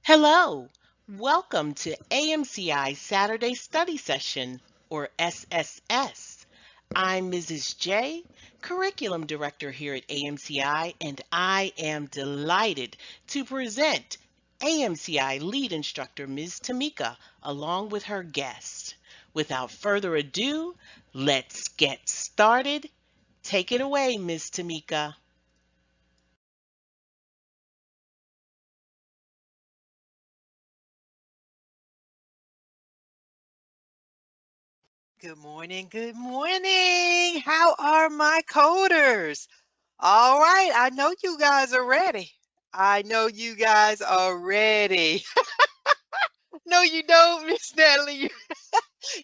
Hello, welcome to AMCI Saturday Study Session, or SSS. I'm Mrs. J, Curriculum Director here at AMCI, and I am delighted to present AMCI Lead Instructor Ms. Tamika, along with her guest. Without further ado, let's get started. Take it away, Ms. Tamika. Good morning. Good morning. How are my coders? All right. I know you guys are ready. I know you guys are ready. No, you don't, Miss Natalie.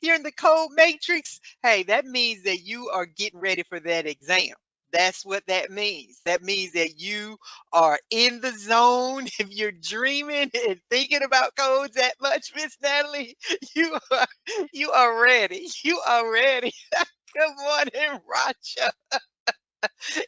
You're in the code matrix. Hey, that means that you are getting ready for that exam. That's what that means. That means that you are in the zone. If you're dreaming and thinking about codes that much, Miss Natalie, you are you are ready. You are ready. Good morning, Roger.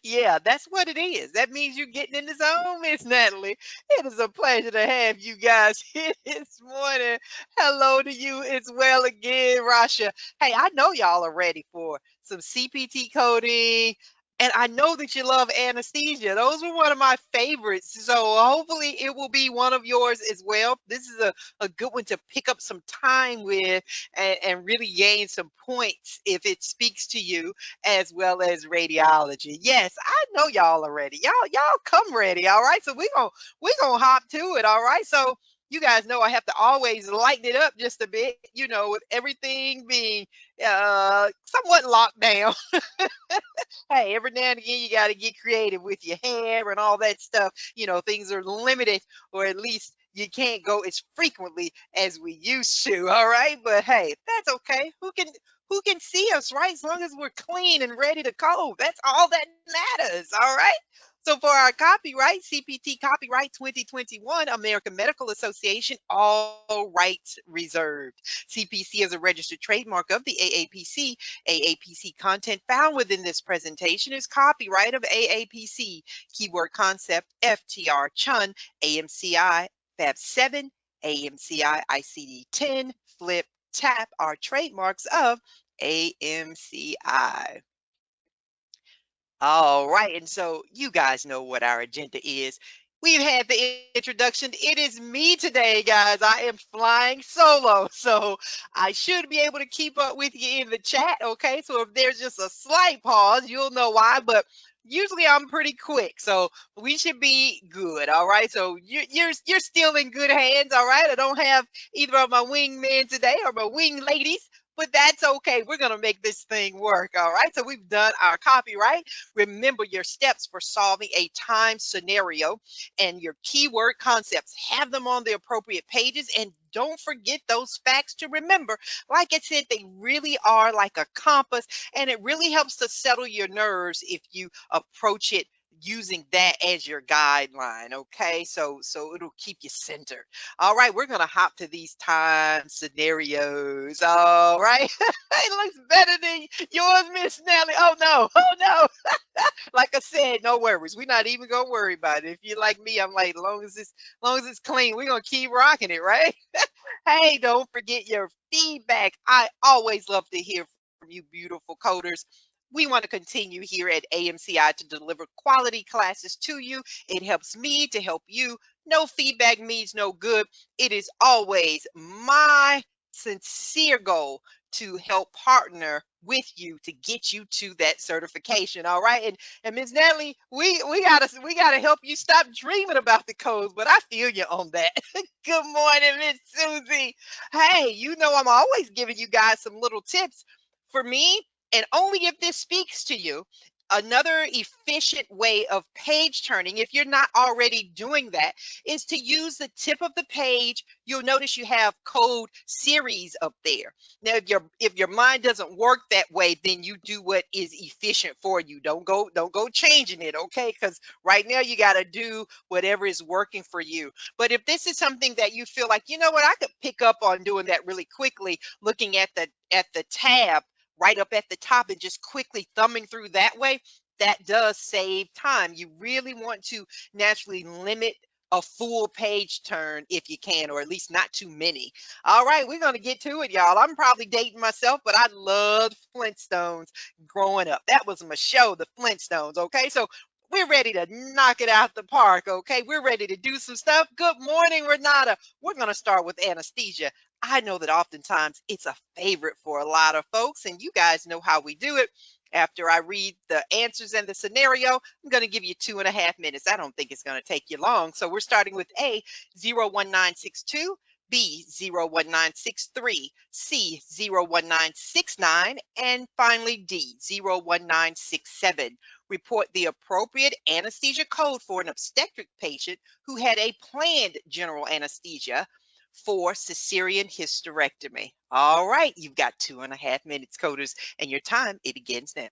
Yeah, that's what it is. That means you're getting in the zone, Miss Natalie. It is a pleasure to have you guys here this morning. Hello to you as well again, Rasha. Hey, I know y'all are ready for some CPT coding. And I know that you love anesthesia. Those were one of my favorites. So hopefully it will be one of yours as well. This is a good one to pick up some time with and really gain some points if it speaks to you as well as radiology. Yes, I know y'all are ready. Y'all come ready. All right. So we gonna hop to it. All right. So you guys know I have to always lighten it up just a bit, with everything being somewhat locked down. Hey, every now and again you got to get creative with your hair and all that stuff. Things are limited, or at least you can't go as frequently as we used to. All right, but hey, that's okay. Who can see us, right? As long as we're clean and ready to go, that's all that matters. All right. So for our copyright, CPT copyright 2021, American Medical Association, all rights reserved. CPC is a registered trademark of the AAPC. AAPC content found within this presentation is copyright of AAPC. Keyword concept FTR Chun, AMCI Fab 7, AMCI ICD 10, Flip, Tap are trademarks of AMCI. All right, and so you guys know what our agenda is. We've had the introduction. It is me today, guys. I am flying solo, so I should be able to keep up with you in the chat. Okay, so if there's just a slight pause, you'll know why. But usually I'm pretty quick, so we should be good. All right, so you're still in good hands. All right, I don't have either of my wingmen today or my wing ladies. But that's okay. We're going to make this thing work. All right. So we've done our copyright. Remember your steps for solving a time scenario and your keyword concepts. Have them on the appropriate pages and don't forget those facts to remember. Like I said, they really are like a compass and it really helps to settle your nerves if you approach it using that as your guideline. Okay, so it'll keep you centered. All right, we're gonna hop to these time scenarios. All right. It looks better than yours, Miss Nelly. Oh no, oh no. Like I said, no worries. We're not even gonna worry about it. If you're like me, I'm like, as long as it's clean, we're gonna keep rocking it, right? Hey, don't forget your feedback. I always love to hear from you, beautiful coders. We want to continue here at AMCI to deliver quality classes to you. It helps me to help you. No feedback means no good. It is always my sincere goal to help partner with you to get you to that certification. All right. And Ms. Natalie, we gotta help you stop dreaming about the codes, but I feel you on that. Good morning, Miss Susie. Hey, I'm always giving you guys some little tips for me, and only if this speaks to you. Another efficient way of page turning, if you're not already doing that, is to use the tip of the page. You'll notice you have code series up there. Now, if your mind doesn't work that way, then you do what is efficient for you. Don't go changing it, okay? Because right now you got to do whatever is working for you. But if this is something that you feel like, you know what, I could pick up on doing that really quickly, looking at the tab right up at the top and just quickly thumbing through that way, that does save time. You really want to naturally limit a full page turn if you can, or at least not too many. All right, we're going to get to it, y'all. I'm probably dating myself, but I loved Flintstones growing up. That was my show, the Flintstones. Okay, so we're ready to knock it out the park. Okay, we're ready to do some stuff. Good morning, Renata. We're going to start with anesthesia. I know that oftentimes it's a favorite for a lot of folks, and you guys know how we do it. After I read the answers and the scenario, I'm going to give you 2.5 minutes. I don't think it's going to take you long. So we're starting with A, 01962, B, 01963, C, 01969, and finally D, 01967. Report the appropriate anesthesia code for an obstetric patient who had a planned general anesthesia for cesarean hysterectomy. All right, you've got 2.5 minutes, coders, and your time, it begins now.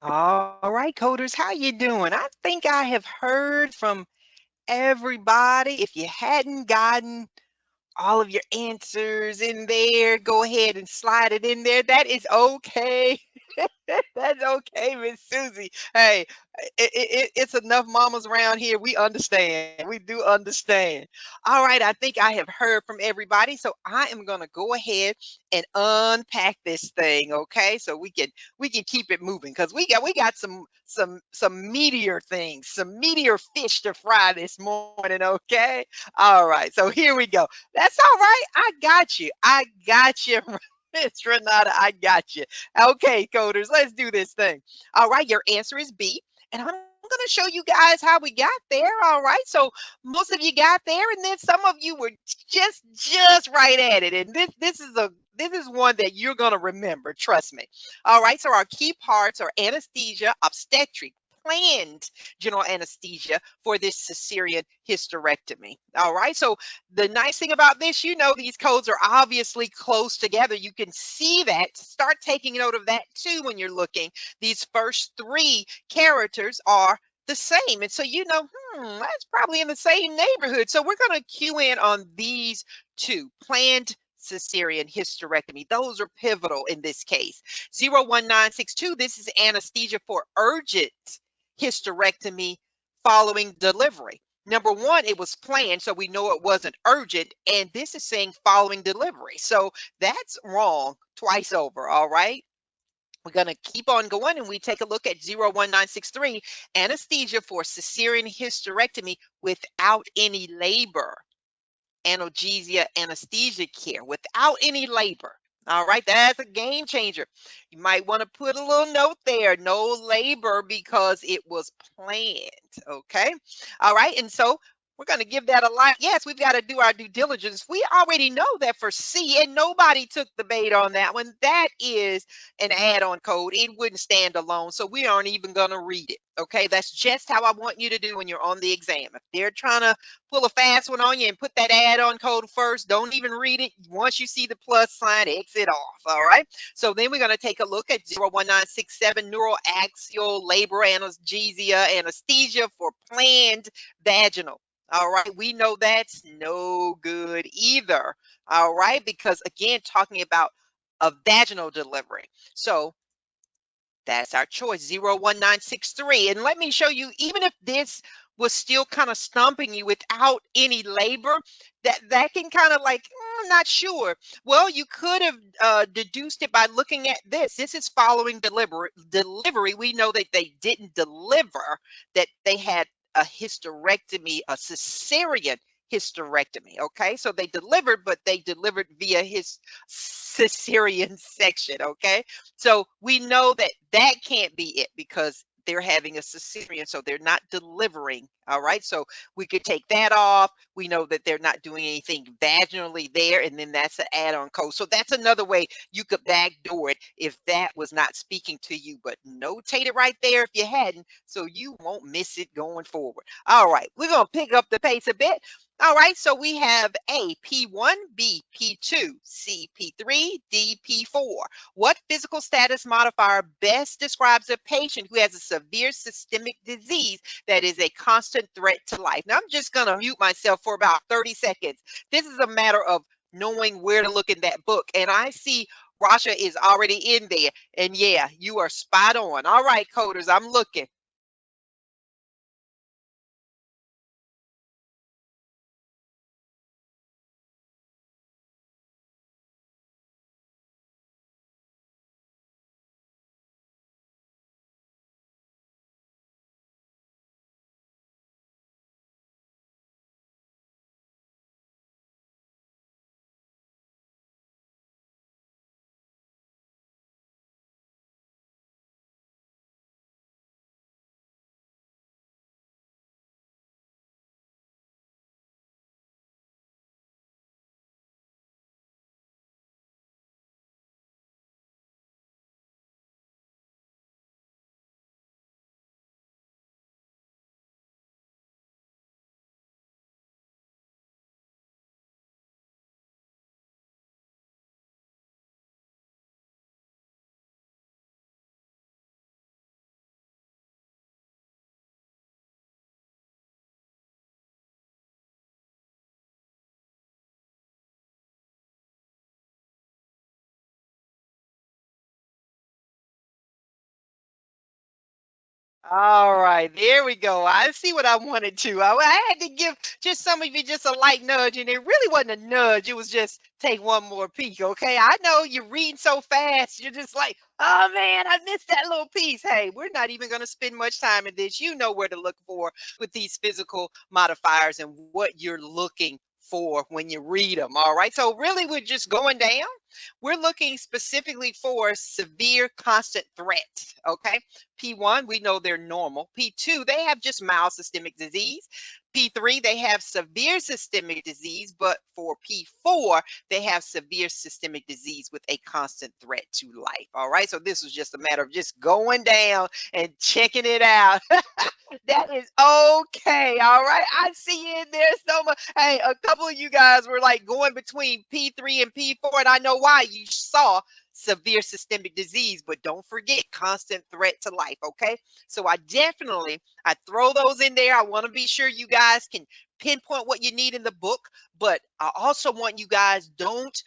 All right, coders, how you doing? I think I have heard from everybody. If you hadn't gotten all of your answers in there, go ahead and slide it in there. That is okay. That's okay, Miss Susie. Hey, it's enough mamas around here. We understand. We do understand. All right, I think I have heard from everybody, so I am gonna go ahead and unpack this thing. Okay, so we can keep it moving because we got some meatier things, some meatier fish to fry this morning. Okay, all right, so here we go. That's all right. I got you. I got you. Miss Renata, I got you. Okay, coders, let's do this thing. All right, your answer is B, and I'm going to show you guys how we got there. All right, so most of you got there, and then some of you were just right at it. And this is one that you're going to remember. Trust me. All right, so our key parts are anesthesia, obstetric, planned general anesthesia for this cesarean hysterectomy. All right, so the nice thing about this, these codes are obviously close together. You can see that. Start taking note of that too when you're looking. These first three characters are the same. And so, that's probably in the same neighborhood. So we're going to cue in on these two, planned cesarean hysterectomy. Those are pivotal in this case. 01962, this is anesthesia for urgent hysterectomy following delivery. Number one, it was planned, so we know it wasn't urgent, and this is saying following delivery. So that's wrong twice over, all right? We're going to keep on going, and we take a look at 01963, anesthesia for cesarean hysterectomy without any labor. Analgesia anesthesia care without any labor. All right, that's a game changer. You might want to put a little note there, no labor, because it was planned. Okay. All right. And so we're going to give that a like. Yes, we've got to do our due diligence. We already know that for C, and nobody took the bait on that one. That is an add-on code. It wouldn't stand alone. So we aren't even going to read it. Okay. That's just how I want you to do when you're on the exam. If they're trying to pull a fast one on you and put that add-on code first, don't even read it. Once you see the plus sign, exit off. All right. So then we're going to take a look at 01967, neuroaxial labor analgesia anesthesia for planned vaginal. All right, we know that's no good either. All right, because again, talking about a vaginal delivery. So that's our choice, 01963. And let me show you, even if this was still kind of stumping you without any labor, that can kind of like, I'm not sure. Well, you could have deduced it by looking at this. This is following delivery. We know that they didn't deliver, that they had a hysterectomy, a cesarean hysterectomy. Okay, so they delivered, but they delivered via his cesarean section. Okay, so we know that that can't be it because they're having a cesarean, so they're not delivering. All right, so we could take that off. We know that they're not doing anything vaginally there, and then that's an add-on code. So that's another way you could backdoor it if that was not speaking to you, but notate it right there if you hadn't, so you won't miss it going forward. All right, we're going to pick up the pace a bit. All right, so we have A, P1, B, P2, C, P3, D, P4. What physical status modifier best describes a patient who has a severe systemic disease that is a constant threat to life? Now, I'm just going to mute myself for about 30 seconds. This is a matter of knowing where to look in that book. And I see Rasha is already in there. And yeah, you are spot on. All right, coders, I'm looking. All right, there we go. I see what I wanted to. I had to give just some of you just a light nudge, and it really wasn't a nudge. It was just take one more peek, okay? I know you're reading so fast. You're just like, oh man, I missed that little piece. Hey, we're not even going to spend much time in this. You know where to look for with these physical modifiers and what you're looking for when you read them. All right, so really we're just going down. We're looking specifically for severe constant threat, okay? P1, we know they're normal. P2, they have just mild systemic disease. P3, they have severe systemic disease, but for P4, they have severe systemic disease with a constant threat to life. All right, so this was just a matter of just going down and checking it out. That is okay. All right. I see you in there so much. Hey, a couple of you guys were like going between P3 and P4, and I know why. You saw severe systemic disease, but don't forget constant threat to life. Okay. So I throw those in there. I want to be sure you guys can pinpoint what you need in the book, but I also want you guys don't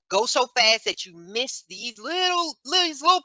go so fast that you miss these little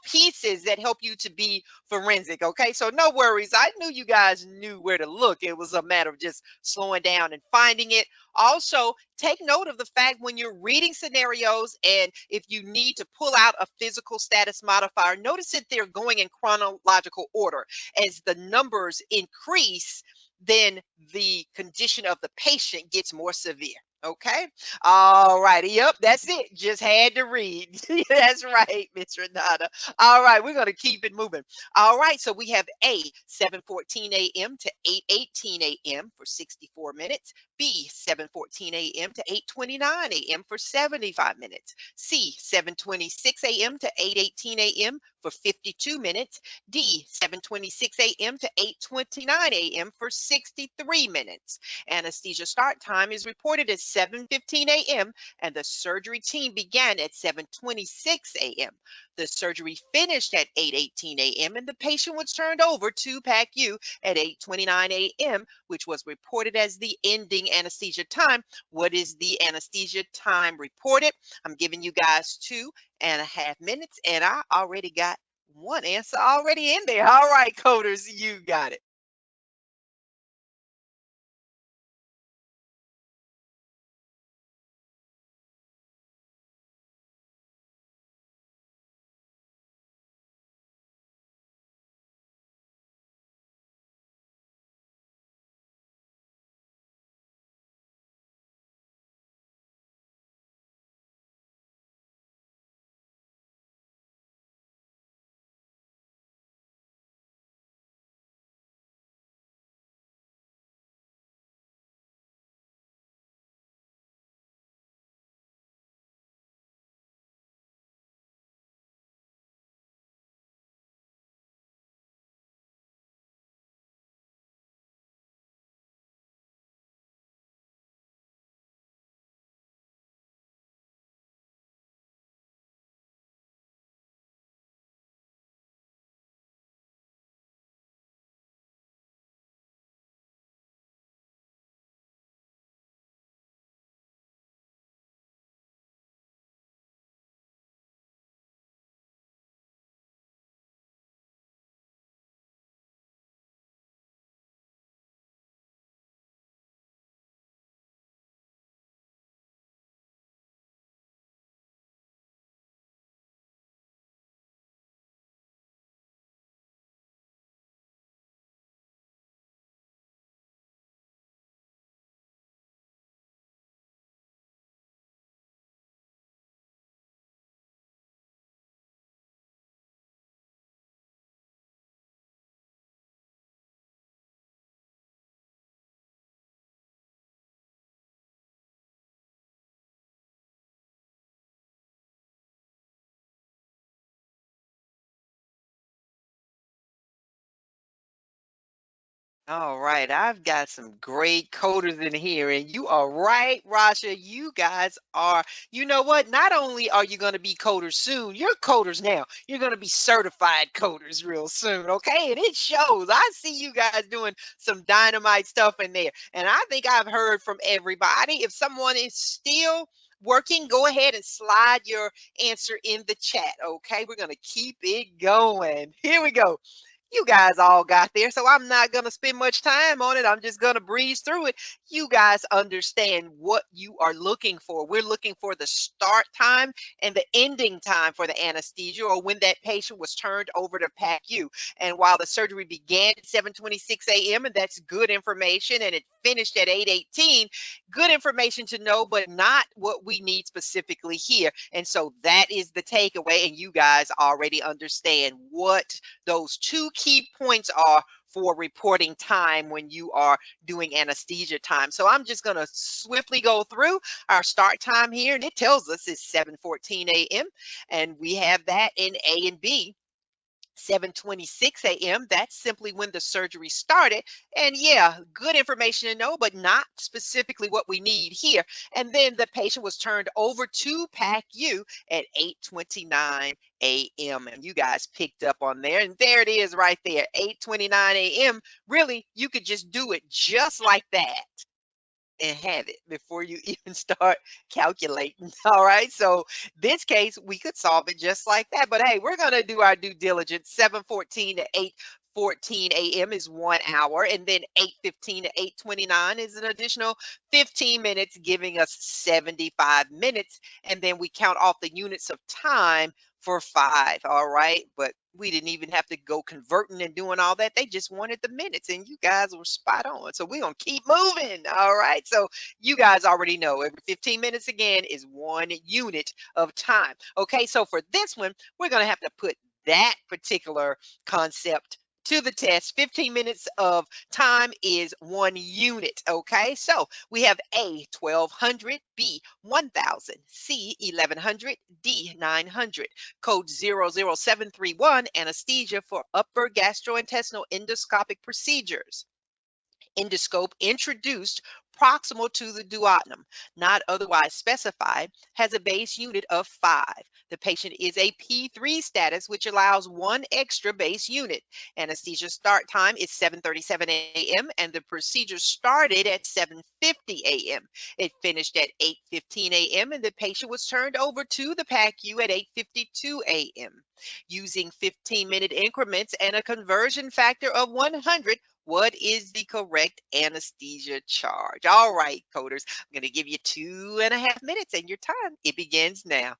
pieces that help you to be forensic. Okay, so no worries. I knew you guys knew where to look. It was a matter of just slowing down and finding it. Also, take note of the fact when you're reading scenarios and if you need to pull out a physical status modifier, notice that they're going in chronological order. As the numbers increase, then the condition of the patient gets more severe. Okay. All righty. Yep. That's it. Just had to read. That's right, Miss Renata. All right. We're going to keep it moving. All right. So we have A, 7:14 a.m. to 8:18 a.m. for 64 minutes. B, 7:14 a.m. to 8:29 a.m. for 75 minutes. C, 7:26 a.m. to 8:18 a.m. for 52 minutes. D, 7:26 a.m. to 8:29 a.m. for 63 minutes. Anesthesia start time is reported as 7:15 a.m. and the surgery team began at 7:26 a.m. The surgery finished at 8:18 a.m. and the patient was turned over to PACU at 8:29 a.m., which was reported as the ending anesthesia time. What is the anesthesia time reported? I'm giving you guys 2.5 minutes, and I already got one answer already in there. All right, coders, you got it. All right, I've got some great coders in here, and you are right, Rasha. You guys are, you know what? Not only are you going to be coders soon, you're coders now. You're going to be certified coders real soon, okay? And it shows. I see you guys doing some dynamite stuff in there. And I think I've heard from everybody. If someone is still working, go ahead and slide your answer in the chat, okay? We're going to keep it going. Here we go. You guys all got there, so I'm not going to spend much time on it. I'm just going to breeze through it. You guys understand what you are looking for. We're looking for the start time and the ending time for the anesthesia, or when that patient was turned over to PACU. And while the surgery began at 7:26 a.m., and that's good information, and it finished at 8:18, good information to know, but not what we need specifically here. And so that is the takeaway, and you guys already understand what those two key points are for reporting time when you are doing anesthesia time. So I'm just going to swiftly go through our start time here, and it tells us it's 7:14 a.m. and we have that in A and B. 7:26 a.m. That's simply when the surgery started. And yeah, good information to know, but not specifically what we need here. And then the patient was turned over to PACU at 8:29 a.m. And you guys picked up on there. And there it is right there, 8:29 a.m. Really, you could just do it just like that and have it before you even start calculating. All right. So this case, we could solve it just like that. But hey, we're gonna do our due diligence. 7:14 to 8:14 a.m. is 1 hour, and then 8:15 to 8:29 is an additional 15 minutes, giving us 75 minutes. And then we count off the units of time for 5. All right. But we didn't even have to go converting and doing all that. They just wanted the minutes, and you guys were spot on. So we're going to keep moving. All right. So you guys already know every 15 minutes again is 1 unit of time. Okay. So for this one, we're going to have to put that particular concept to the test. 15 minutes of time is 1 unit. Okay. So we have A, 1200, B, 1000, C, 1100, D, 900. Code 00731, anesthesia for upper gastrointestinal endoscopic procedures. Endoscope introduced proximal to the duodenum, not otherwise specified, has a base unit of 5. The patient is a P3 status, which allows 1 extra base unit. Anesthesia start time is 7:37 a.m. and the procedure started at 7:50 a.m. It finished at 8:15 a.m. and the patient was turned over to the PACU at 8:52 a.m. Using 15-minute increments and a conversion factor of 100, what is the correct anesthesia charge? All right, coders, I'm going to give you 2.5 minutes and your time. It begins now.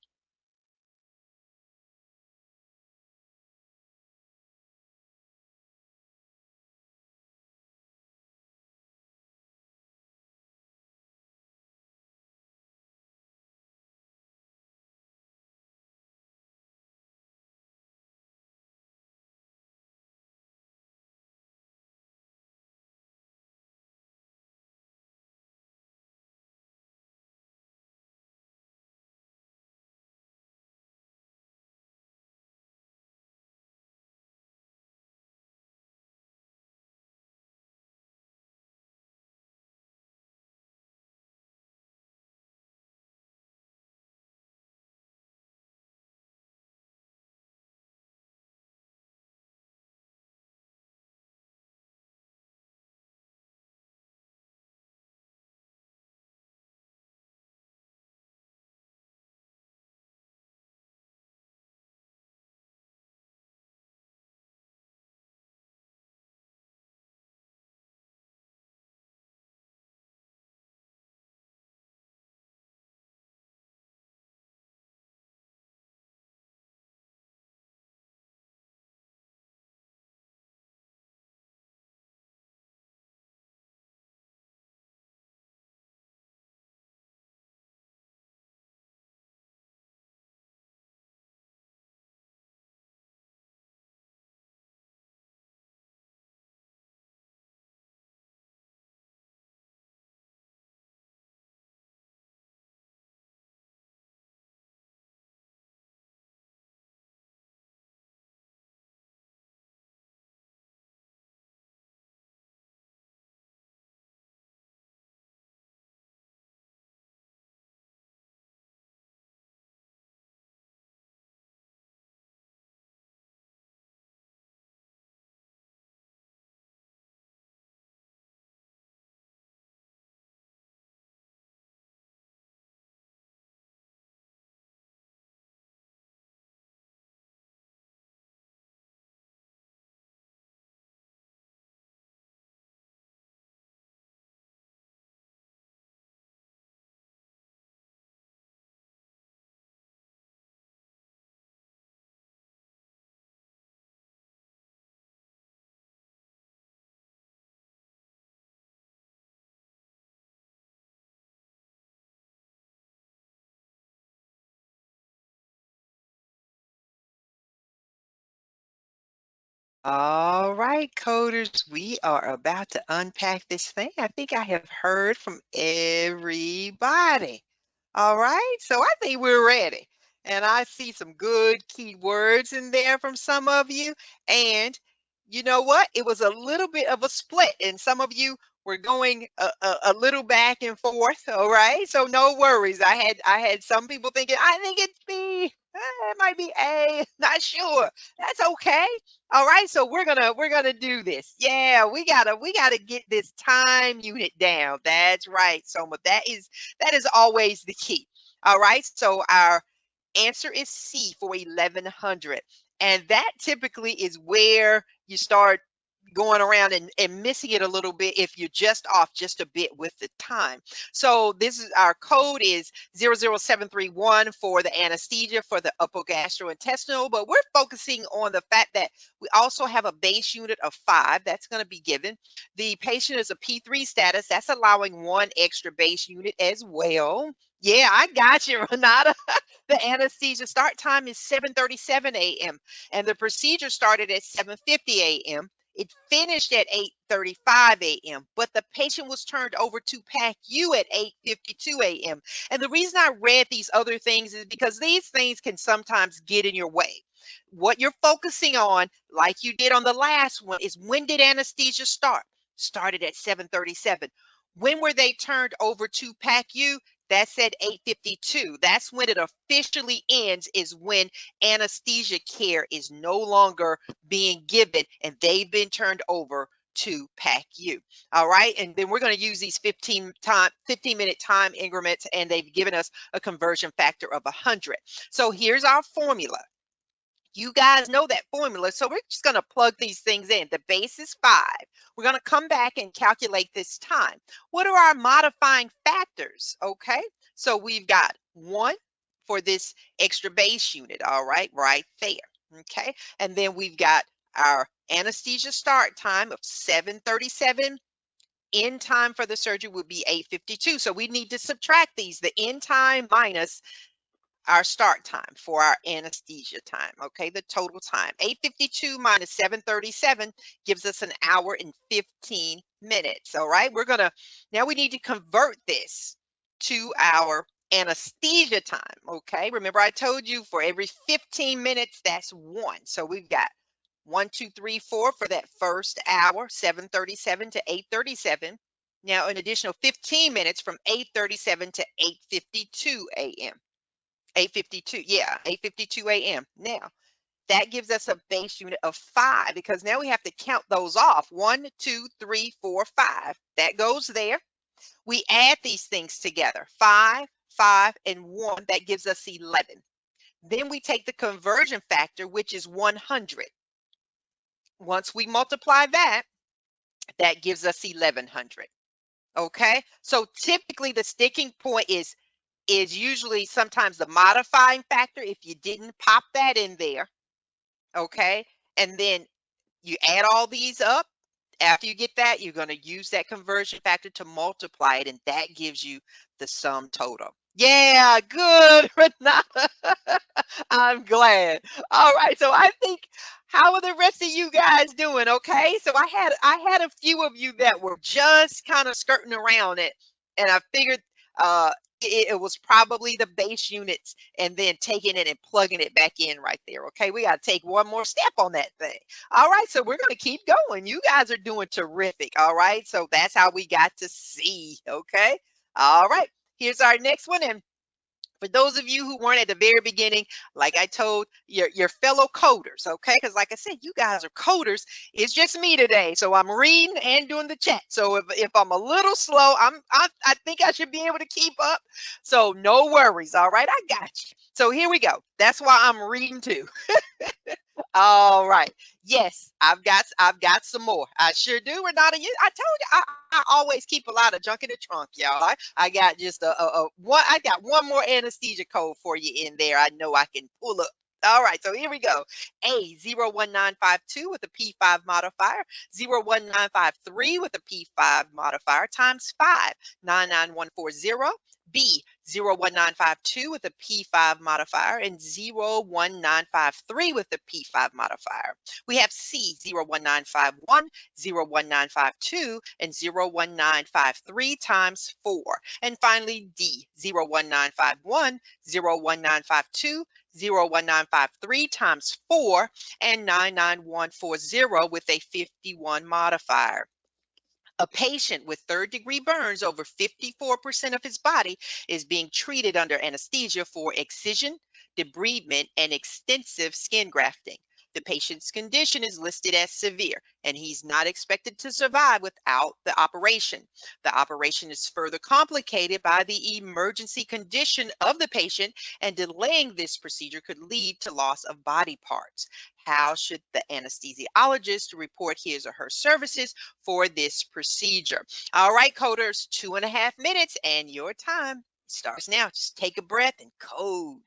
All right, coders, we are about to unpack this thing. I think I have heard from everybody. All right, so I think we're ready. And I see some good key words in there from some of you. And you know what? It was a little bit of a split, and some of you were going a little back and forth. All right, so no worries. I had some people thinking, I think it's B. It might be A. Not sure. That's okay. All right, so we're gonna do this. Yeah, we gotta get this time unit down. That's right, Soma. That is always the key. All right, so our answer is C for 1100. And that typically is where you start going around and missing it a little bit if you're just off just a bit with the time. So this is our code is 00731 for the anesthesia for the upper gastrointestinal, but we're focusing on the fact that we also have a base unit of 5 that's going to be given. The patient is a P3 status. That's allowing 1 extra base unit as well. Yeah, I got you, Renata. The anesthesia start time is 7:37 a.m. and the procedure started at 7:50 a.m. It finished at 8:35 a.m., but the patient was turned over to PACU at 8:52 a.m. And the reason I read these other things is because these things can sometimes get in your way. What you're focusing on, like you did on the last one, is when did anesthesia start? Started at 7:37. When were they turned over to PACU? That's at 8:52. That's when it officially ends, is when anesthesia care is no longer being given and they've been turned over to PACU. All right. And then we're going to use these 15-minute time increments, and they've given us a conversion factor of 100. So here's our formula. You guys know that formula, so we're just going to plug these things in. The base is 5. We're going to come back and calculate this time. What are our modifying factors? Okay, so we've got 1 for this extra base unit, all right there. Okay, and then we've got our anesthesia start time of 7:37. End time for the surgery would be 8:52. So we need to subtract these, the end time minus our start time for our anesthesia time, okay, the total time. 8:52 minus 7:37 gives us an hour and 15 minutes, all right? Now we need to convert this to our anesthesia time, okay? Remember I told you for every 15 minutes, that's 1. So we've got 1, 2, 3, 4 for that first hour, 7:37 to 8:37. Now an additional 15 minutes from 8:37 to 8:52 a.m. 8:52, yeah, 8:52 a.m. Now, that gives us a base unit of 5 because now we have to count those off. 1, 2, 3, 4, 5. That goes there. We add these things together. 5, 5, and 1. That gives us 11. Then we take the conversion factor, which is 100. Once we multiply that, that gives us 1100. Okay? So typically the sticking point is usually sometimes the modifying factor if you didn't pop that in there, okay? And then you add all these up. After you get that, you're going to use that conversion factor to multiply it, and that gives you the sum total. Yeah, good, Renata. I'm glad. All right, so I think, how are the rest of you guys doing? Okay, so I had a few of you that were just kind of skirting around it, and I figured it was probably the base units and then taking it and plugging it back in right there. Okay, we got to take one more step on that thing. All right, so we're going to keep going. You guys are doing terrific. All right, so that's how we got to C. Okay, all right, here's our next one. And for those of you who weren't at the very beginning, like I told your fellow coders, okay? Because like I said, you guys are coders. It's just me today, so I'm reading and doing the chat. So if I'm a little slow, I think I should be able to keep up. So no worries, all right? I got you. So here we go. That's why I'm reading too. All right. Yes, I've got some more. I sure do, Renata. I told you I always keep a lot of junk in the trunk, y'all. I got just a one. I got one more anesthesia code for you in there. I know I can pull up. All right, so here we go. A 01952 with a P5 modifier, 01953 with a P5 modifier times 5, 99140. B 01952 with a P5 modifier, and 01953 with a P5 modifier. We have C, 01951, 01952, and 01953 times 4. And finally, D, 01951, 01952, 01953 times 4, and 99140 with a 51 modifier. A patient with third-degree burns over 54% of his body is being treated under anesthesia for excision, debridement, and extensive skin grafting. The patient's condition is listed as severe, and he's not expected to survive without the operation. The operation is further complicated by the emergency condition of the patient, and delaying this procedure could lead to loss of body parts. How should the anesthesiologist report his or her services for this procedure? All right, coders, 2.5 minutes, and your time starts now. Just take a breath and code.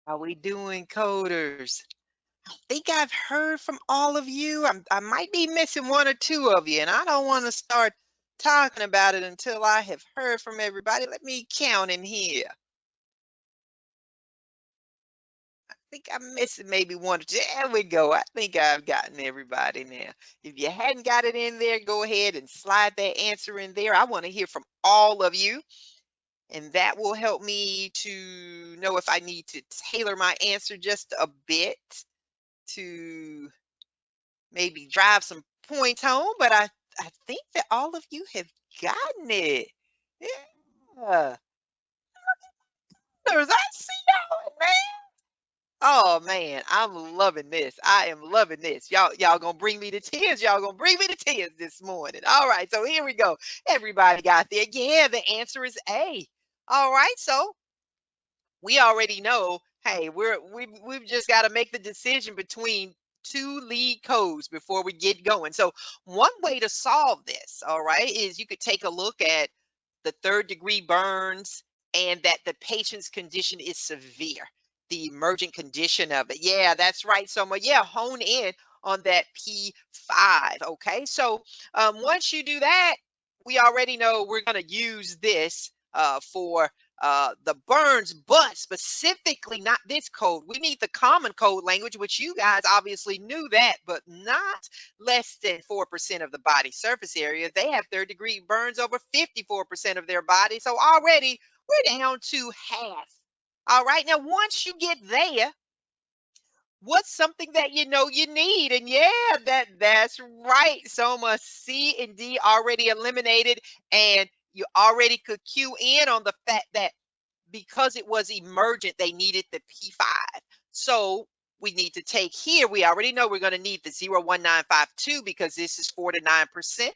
How we doing, coders? I think I've heard from all of you. I might be missing one or two of you, and I don't want to start talking about it until I have heard from everybody. Let me count in here. I think I'm missing maybe one or two. There we go. I think I've gotten everybody now. If you hadn't got it in there, go ahead and slide that answer in there. I want to hear from all of you, and that will help me to know if I need to tailor my answer just a bit to maybe drive some points home, but I think that all of you have gotten it. Yeah. I see y'all, man. Oh man, I'm loving this. I am loving this. Y'all gonna bring me to tears. Y'all gonna bring me to tears this morning. All right, so here we go. Everybody got there. Yeah, the answer is A. All right, so we already know, hey, we've just got to make the decision between two lead codes before we get going. So one way to solve this, all right, is you could take a look at the third degree burns and that the patient's condition is severe, the emergent condition of it. Yeah, that's right, Soma. Yeah, hone in on that P5. Okay, so once you do that, we already know we're going to use this for the burns, but specifically not this code. We need the common code language, which you guys obviously knew that, but not less than 4% of the body surface area. They have third-degree burns over 54% of their body. So already we're down to half. All right. Now, once you get there, what's something that you know you need? And yeah, that's right. Soma, C and D already eliminated, and you already could cue in on the fact that because it was emergent, they needed the P5. So we need to take here, we already know we're going to need the 01952 because this is 4 to 9%.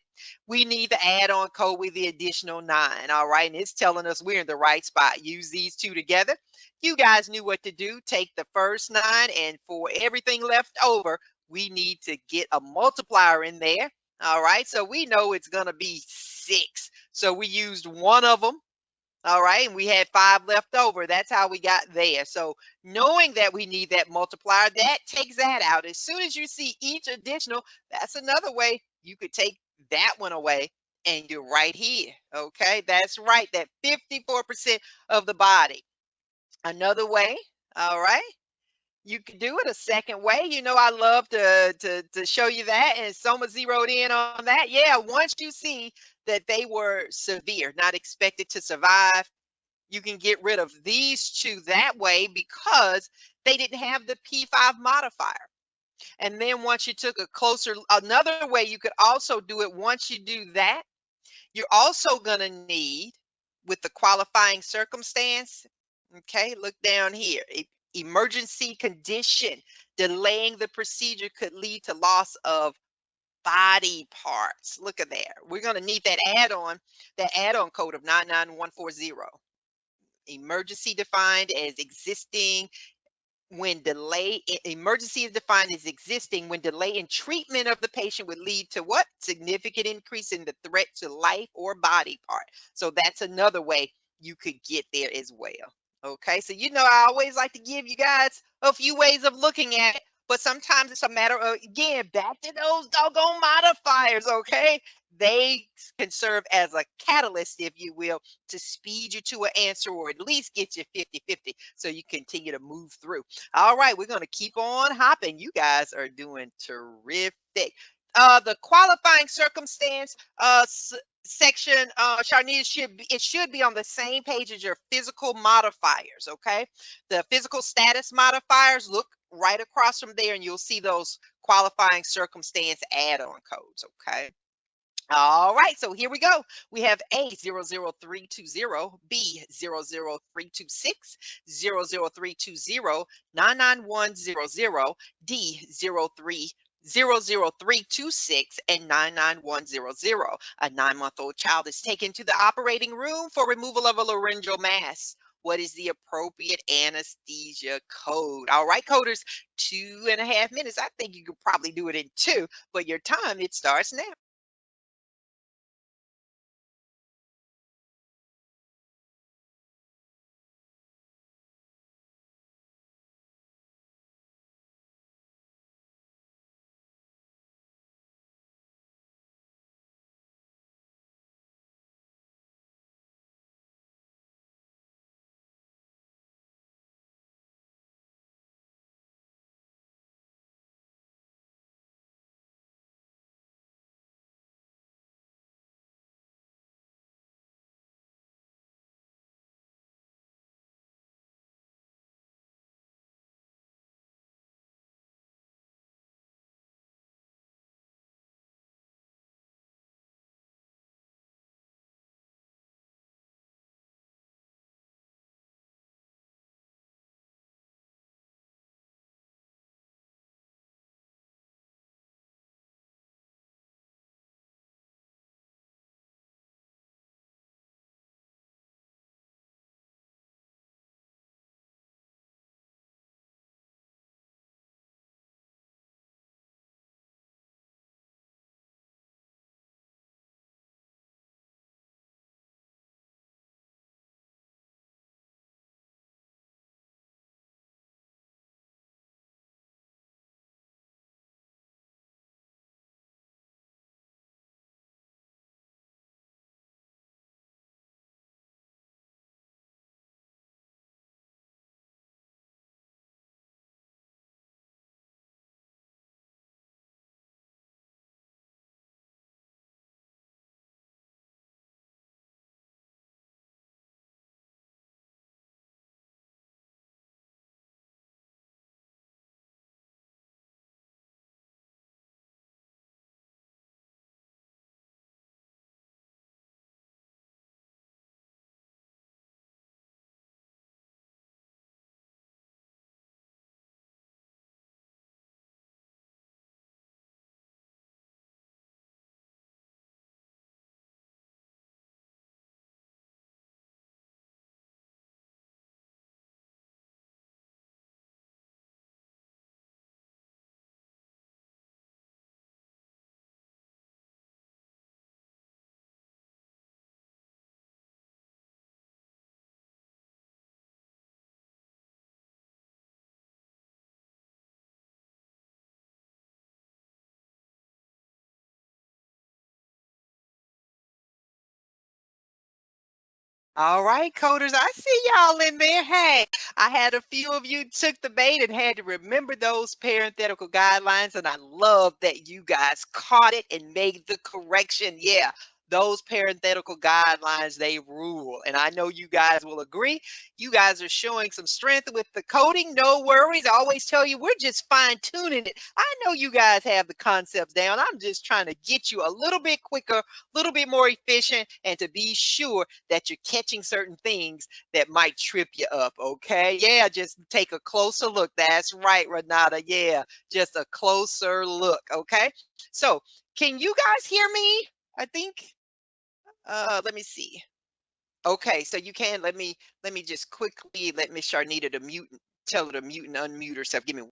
We need the add-on code with the additional 9. All right. And it's telling us we're in the right spot. Use these two together. You guys knew what to do. Take the first 9, and for everything left over, we need to get a multiplier in there. All right. So we know it's going to be 6. So we used one of them. All right, and we had 5 left over. That's how we got there. So knowing that we need that multiplier, that takes that out. As soon as you see each additional, that's another way you could take that one away, and you're right here. Okay, that's right, that 54% of the body. Another way, all right, you can do it a second way. You know, I love to show you that, and Soma zeroed in on that. Yeah, once you see that they were severe, not expected to survive, you can get rid of these two that way because they didn't have the P5 modifier. And then once you took another way you could also do it, once you do that, you're also going to need, with the qualifying circumstance, okay, look down here, emergency condition, delaying the procedure could lead to loss of body parts. Look at there. We're going to need that add-on code of 99140. Emergency defined as existing when emergency is defined as existing when delay in treatment of the patient would lead to what? Significant increase in the threat to life or body part. So that's another way you could get there as well. Okay, so you know I always like to give you guys a few ways of looking at it, but sometimes it's a matter of, again, back to those doggone modifiers, okay? They can serve as a catalyst, if you will, to speed you to an answer or at least get you 50-50 so you continue to move through. All right, we're going to keep on hopping. You guys are doing terrific. The qualifying circumstance section, Sharnita, should be on the same page as your physical modifiers, okay? The physical status modifiers, look right across from there and you'll see those qualifying circumstance add-on codes, okay? All right, so here we go. We have A00320, B00326, 00320, 99100, D00326, and 99100. A 9-month-old child is taken to the operating room for removal of a laryngeal mass. What is the appropriate anesthesia code? All right, coders, 2.5 minutes. I think you could probably do it in 2, but your time, it starts now. All right, coders, I see y'all in there. Hey, I had a few of you took the bait and had to remember those parenthetical guidelines, and I love that you guys caught it and made the correction. Yeah, those parenthetical guidelines, they rule. And I know you guys will agree. You guys are showing some strength with the coding. No worries. I always tell you, we're just fine tuning it. I know you guys have the concepts down. I'm just trying to get you a little bit quicker, little bit more efficient, and to be sure that you're catching certain things that might trip you up. Okay. Yeah. Just take a closer look. That's right, Renata. Yeah. Just a closer look. Okay. So can you guys hear me? I think, let me see. Okay. So you can, let me just quickly, let Miss Sharnita to mute, tell her to mute and unmute herself. Give me.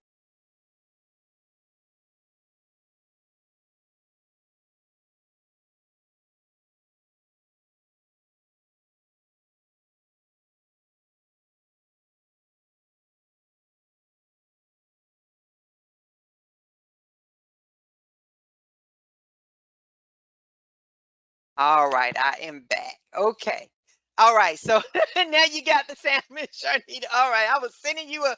All right, I am back. Okay. All right, so now you got the sound, Miss Sharnita. All right, I was sending you a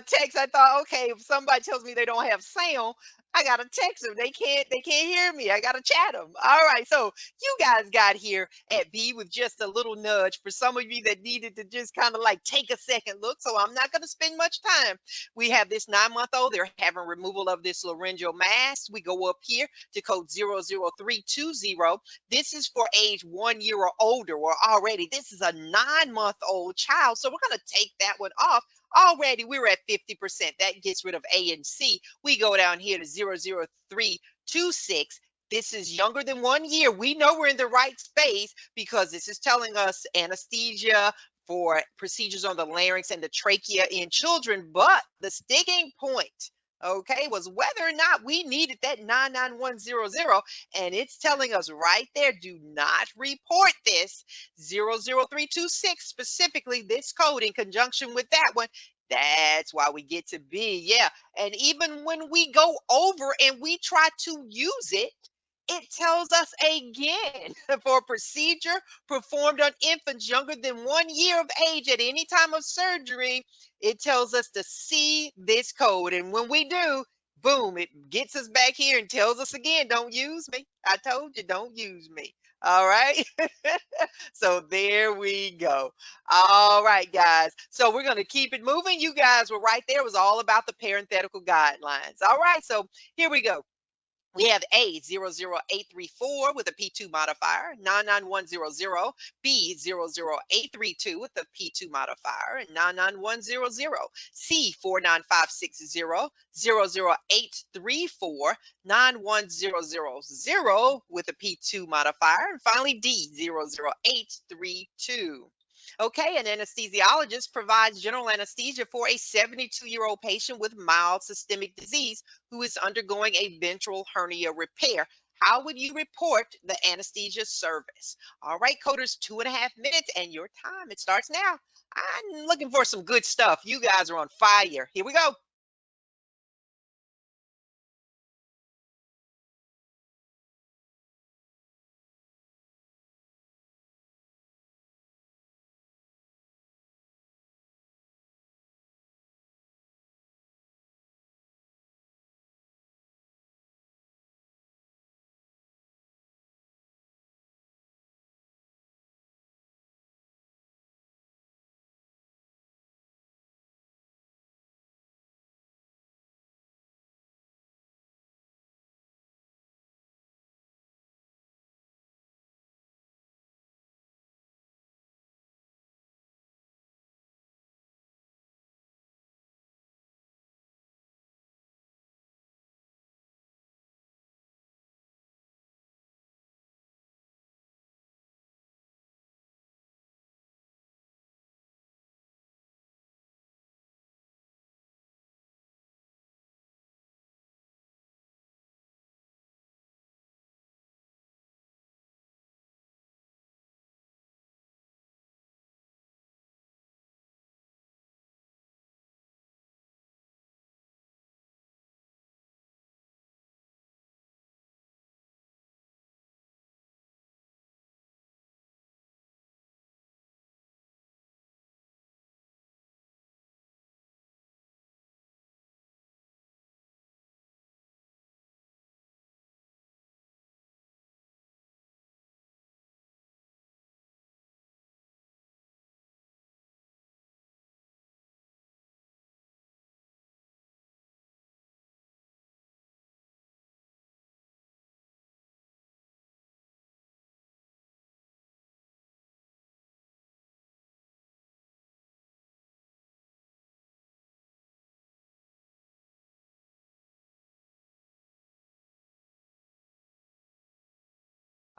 text. I thought, okay, if somebody tells me they don't have sound, I gotta text them. They can't hear me. I gotta chat them. All right, so you guys got here at B with just a little nudge for some of you that needed to just kind of like take a second look. So I'm not gonna spend much time. We have this 9-month-old. They're having removal of this laryngeal mass. We go up here to code 00320. This is for age 1 year or older. Or already, this is a 9-month-old child. So we're going to take that one off. Already, we're at 50%. That gets rid of A and C. We go down here to 00326. This is younger than 1 year. We know we're in the right space because this is telling us anesthesia for procedures on the larynx and the trachea in children. But the sticking point, okay, was whether or not we needed that 99100, and it's telling us right there, do not report this 00326, specifically this code in conjunction with that one. That's why we get to B. Yeah. And even when we go over and we try to use it, it tells us again for a procedure performed on infants younger than 1 year of age at any time of surgery, it tells us to see this code. And when we do, boom, it gets us back here and tells us again, don't use me. I told you, don't use me. All right. So there we go. All right, guys. So we're going to keep it moving. You guys were right there. It was all about the parenthetical guidelines. All right. So here we go. We have A00834 with a P2 modifier, 99100, B00832 with a P2 modifier, and 99100, C49560, 00834, 91000 with a P2 modifier, and finally D00832. Okay, an anesthesiologist provides general anesthesia for a 72-year-old patient with mild systemic disease who is undergoing a ventral hernia repair. How would you report the anesthesia service? All right, coders, 2.5 minutes and your time. It starts now. I'm looking for some good stuff. You guys are on fire. Here we go.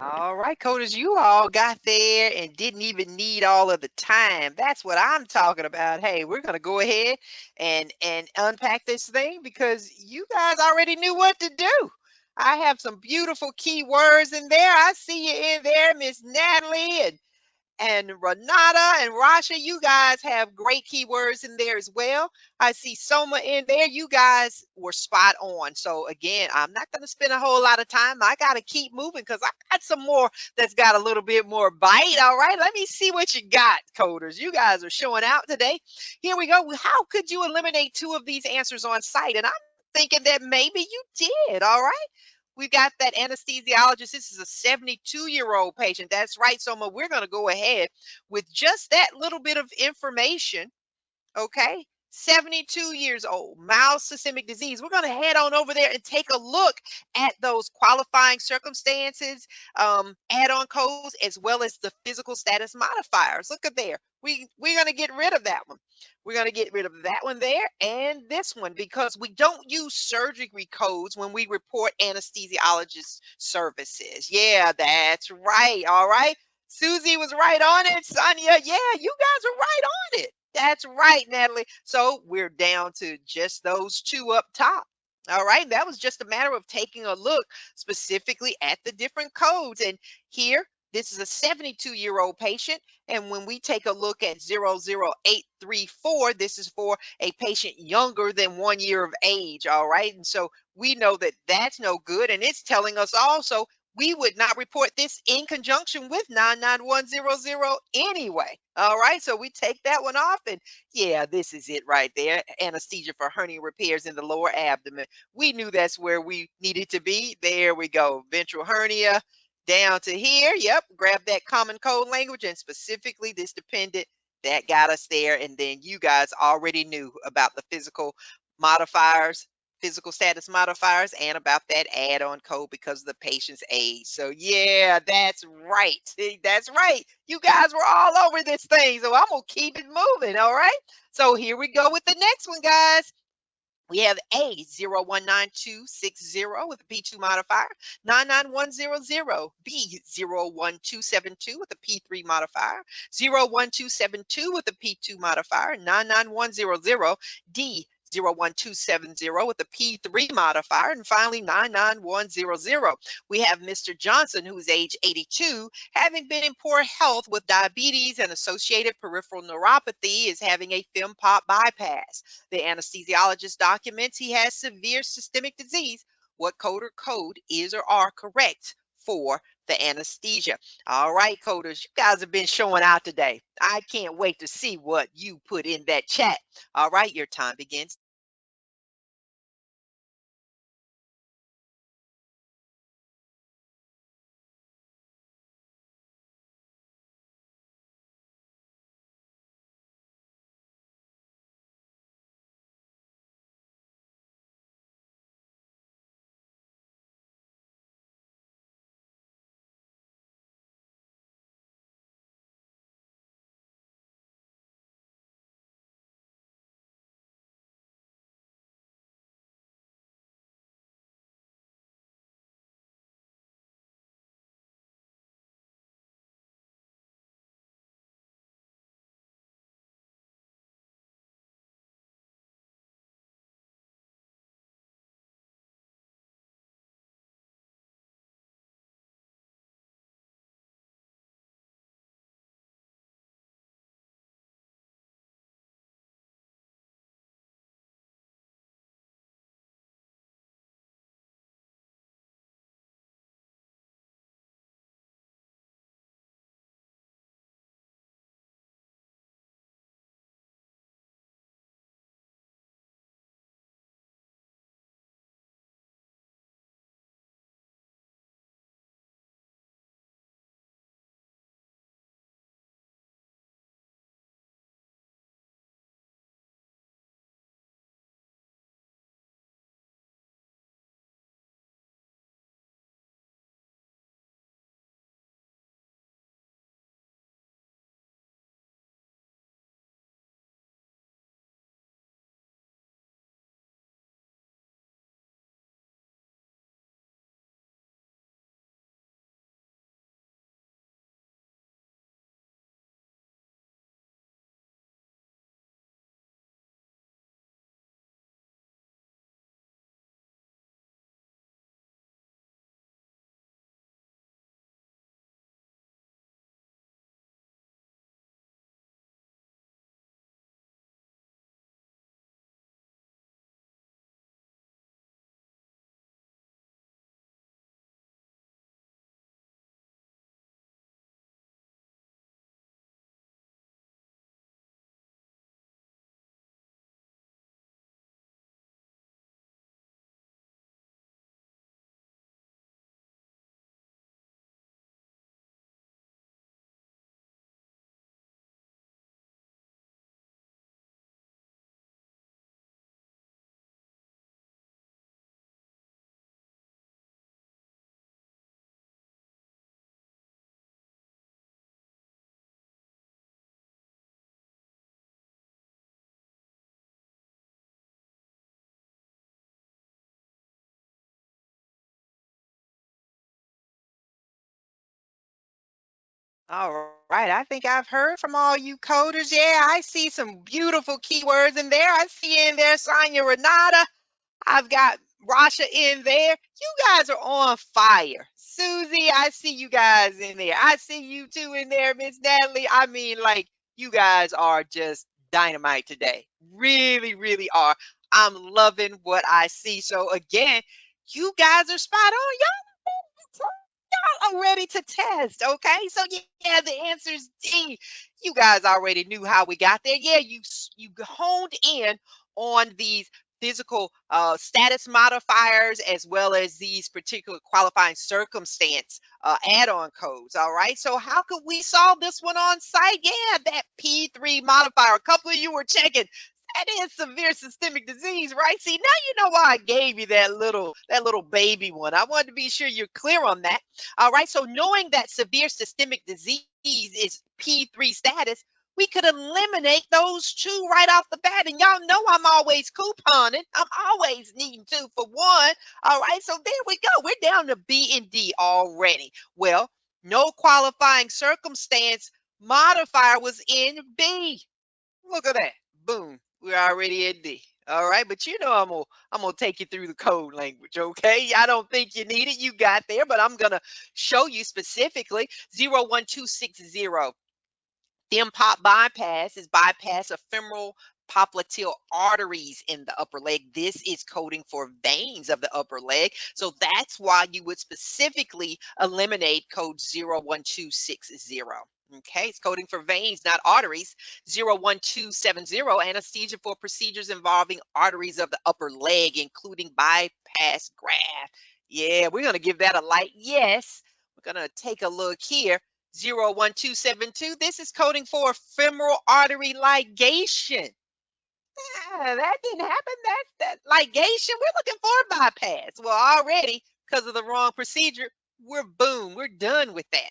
All right, coders, you all got there and didn't even need all of the time. That's what I'm talking about. Hey, we're gonna go ahead and unpack this thing because you guys already knew what to do. I have some beautiful keywords in there. I see you in there, Miss Natalie and Renata and Rasha, you guys have great keywords in there as well. I see Soma in there. You guys were spot on. So again, I'm not going to spend a whole lot of time. I got to keep moving because I got some more that's got a little bit more bite. All right, let me see what you got, coders. You guys are showing out today. Here we go. How could you eliminate two of these answers on site? And I'm thinking that maybe you did. All right. We got that anesthesiologist. This is a 72-year-old patient. That's right, Soma. We're going to go ahead with just that little bit of information. Okay. 72 years old, mild systemic disease. We're going to head on over there and take a look at those qualifying circumstances, add-on codes, as well as the physical status modifiers. Look at there. We're going to get rid of that one. We're going to get rid of that one there and this one because we don't use surgery codes when we report anesthesiologist services. Yeah, that's right. All right. Susie was right on it. Sonia, yeah, you guys are right on it. That's right, Natalie. So we're down to just those two up top. All right, that was just a matter of taking a look specifically at the different codes. And here, this is a 72-year-old patient. And when we take a look at 00834, this is for a patient younger than 1 year of age. All right, and so we know that that's no good. And it's telling us also we would not report this in conjunction with 99100 anyway. All right, so we take that one off, and yeah, this is it right there. Anesthesia for hernia repairs in the lower abdomen. We knew that's where we needed to be. There we go. Ventral hernia down to here. Yep, grab that common code language, and specifically this dependent, that got us there. And then you guys already knew about the modifiers physical status modifiers and about that add-on code because of the patient's age. So yeah, that's right. That's right. You guys were all over this thing. So I'm gonna keep it moving. All right. So here we go with the next one, guys. We have A019260 with a P2 modifier, 99100, B01272 with a P3 modifier, 01272 with a P2 modifier, 99100, D 01270 with a P3 modifier, and finally 99100. We have Mr. Johnson, who is age 82, having been in poor health with diabetes and associated peripheral neuropathy, is having a FEM pop bypass. The anesthesiologist documents he has severe systemic disease. What code or code is or are correct for the anesthesia? All right, coders, you guys have been showing out today. I can't wait to see what you put in that chat. All right, your time begins. All right. I think I've heard from all you coders. Yeah, I see some beautiful keywords in there. I see in there Sonia Renata. I've got Rasha in there. You guys are on fire. Susie, I see you guys in there. I see you too in there, Miss Natalie. I mean, like, you guys are just dynamite today. Really, really are. I'm loving what I see. So, again, you guys are spot on. Y'all are ready to test. Okay. So, yeah, the answer is D. You guys already knew how we got there. Yeah, you honed in on these physical status modifiers as well as these particular qualifying circumstance add-on codes. All right. So how could we solve this one on site? Yeah, that P3 modifier. A couple of you were checking. That is severe systemic disease, right? See, now you know why I gave you that little baby one. I wanted to be sure you're clear on that. All right. So knowing that severe systemic disease is P3 status, we could eliminate those two right off the bat. And y'all know I'm always couponing. I'm always needing two for one. All right. So there we go. We're down to B and D already. Well, no qualifying circumstance modifier was in B. Look at that. Boom. We're already in D. All right, but you know I'm gonna take you through the code language, okay? I don't think you need it. You got there, but I'm gonna show you specifically 01260. Stem pop bypass is bypass of femoral popliteal arteries in the upper leg. This is coding for veins of the upper leg. So that's why you would specifically eliminate code 01260. Okay, it's coding for veins, not arteries. 01270, anesthesia for procedures involving arteries of the upper leg, including bypass graft. Yeah, we're going to give that a light yes. We're going to take a look here. 01272. This is coding for femoral artery ligation. Yeah, that didn't happen. That's that ligation. We're looking for a bypass. Well, already, because of the wrong procedure, we're done with that.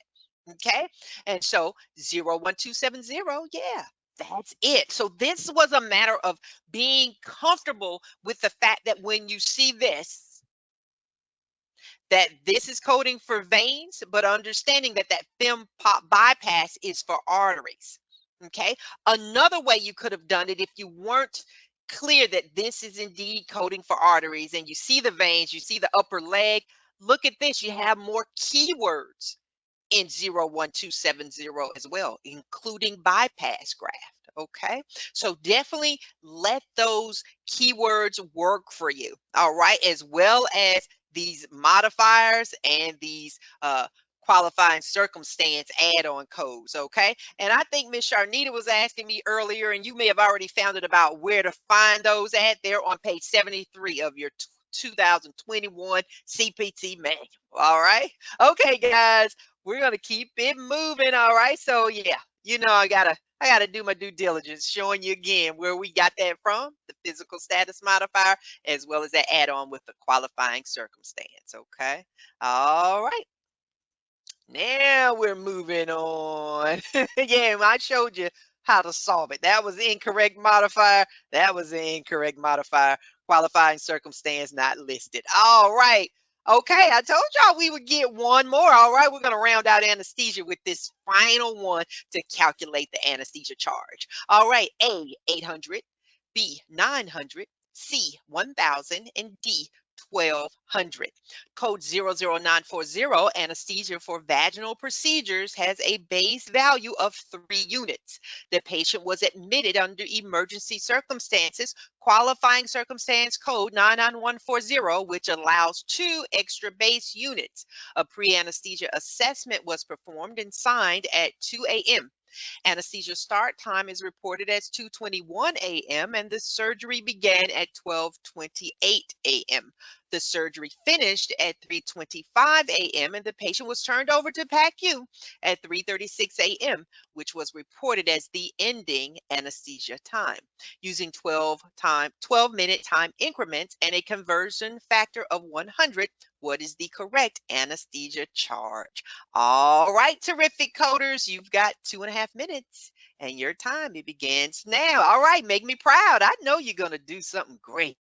Okay. And so 01270, yeah, that's it. So this was a matter of being comfortable with the fact that when you see this, that this is coding for veins, but understanding that that fem pop bypass is for arteries. Okay. Another way you could have done it if you weren't clear that this is indeed coding for arteries and you see the veins, you see the upper leg. Look at this. You have more keywords in 01270 as well, including bypass graft. Okay, so definitely let those keywords work for you. All right, as well as these modifiers and these qualifying circumstance add-on codes. Okay, and I think Miss Sharnita was asking me earlier, and you may have already found it about where to find those at. They're on page 73 of your 2021 CPT manual. All right. Okay, guys, we're gonna keep it moving. All right. So yeah, I gotta do my due diligence, showing you again where we got that from, the physical status modifier, as well as that add-on with the qualifying circumstance. Okay. All right. Now we're moving on. Yeah, I showed you how to solve it. That was the incorrect modifier. That was the incorrect modifier. Qualifying circumstance not listed. All right. Okay, I told y'all we would get one more. All right, we're going to round out anesthesia with this final one to calculate the anesthesia charge. All right, A, 800, B, 900, C, 1000, and D, 1200. Code 00940, anesthesia for vaginal procedures, has a base value of 3 units. The patient was admitted under emergency circumstances, qualifying circumstance code 99140, which allows 2 extra base units. A pre-anesthesia assessment was performed and signed at 2 a.m. Anesthesia start time is reported as 2:21 a.m. and the surgery began at 12:28 a.m. The surgery finished at 3:25 a.m. and the patient was turned over to PACU at 3:36 a.m., which was reported as the ending anesthesia time. Using 12-minute time increments and a conversion factor of 100, what is the correct anesthesia charge? All right, terrific coders, you've got 2.5 minutes and your time, it begins now. All right, make me proud. I know you're going to do something great.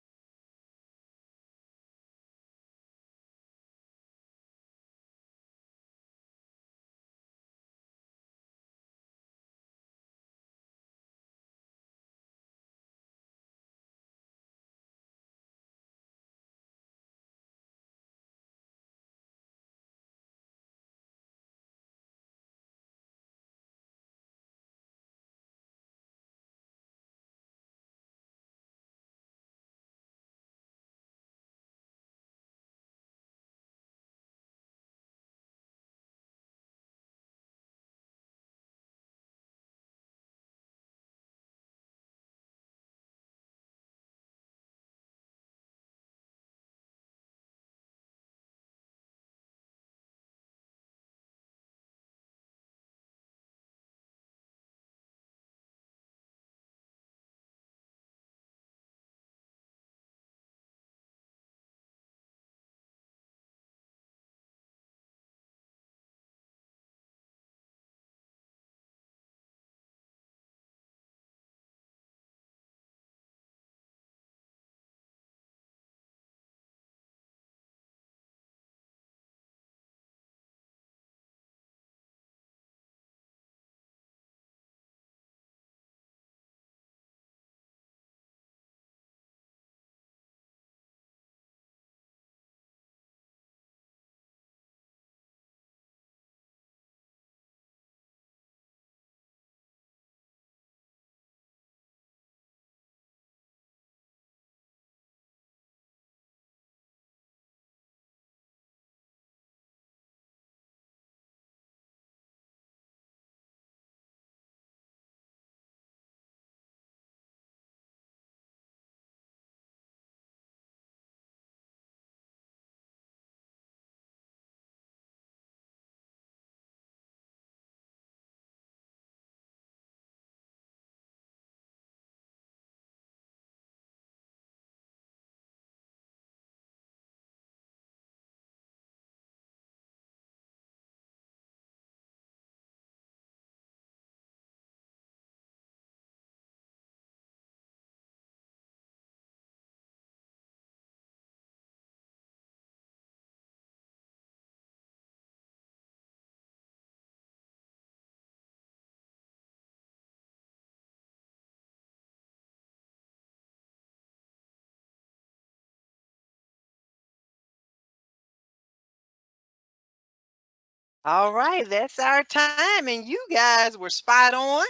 All right, that's our time, and you guys were spot on.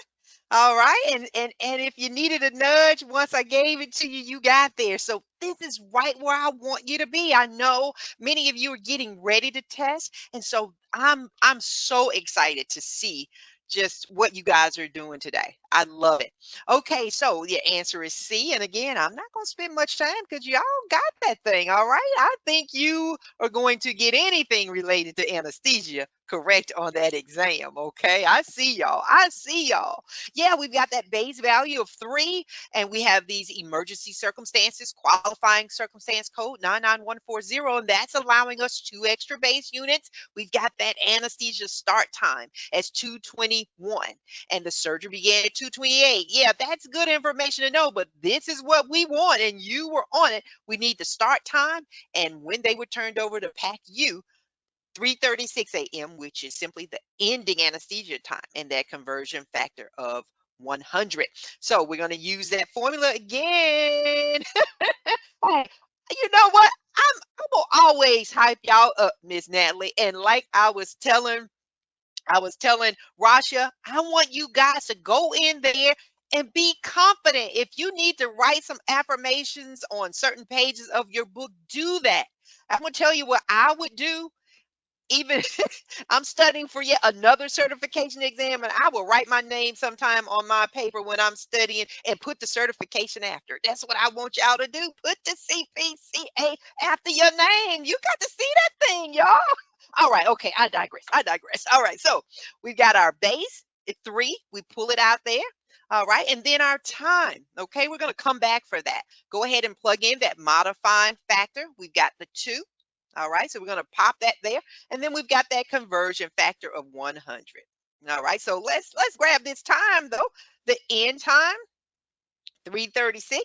All right, and if you needed a nudge, once I gave it to you, you got there. So this is right where I want you to be. I know many of you are getting ready to test, and so I'm so excited to see just what you guys are doing today. I love it. Okay, so the answer is C, and again, I'm not going to spend much time because y'all got that thing. All right, I think you are going to get anything related to anesthesia correct on that exam. Okay, I see y'all. I see y'all. Yeah, we've got that base value of 3, and we have these emergency circumstances, qualifying circumstance code 99140, and that's allowing us 2 extra base units. We've got that anesthesia start time as 2:21, and the surgery began at 2:28. Yeah, that's good information to know, but this is what we want, and you were on it. We need the start time and when they were turned over to PACU, 3:36 a.m., which is simply the ending anesthesia time, and that conversion factor of 100. So we're going to use that formula again. Hey, you know what? I'm gonna always hype y'all up, Miss Natalie. And like I was telling Rasha, I want you guys to go in there and be confident. If you need to write some affirmations on certain pages of your book, do that. I'm gonna tell you what I would do. Even I'm studying for yet another certification exam, and I will write my name sometime on my paper when I'm studying and put the certification after it. That's what I want y'all to do. Put the CPCA after your name. You got to see that thing, y'all. All right, okay, I digress. I digress. All right, so we've got our base at 3. We pull it out there. All right, and then our time. Okay, we're going to come back for that. Go ahead and plug in that modifying factor. We've got the 2. All right, so we're going to pop that there. And then we've got that conversion factor of 100. All right, so let's grab this time though. The end time, 3:36.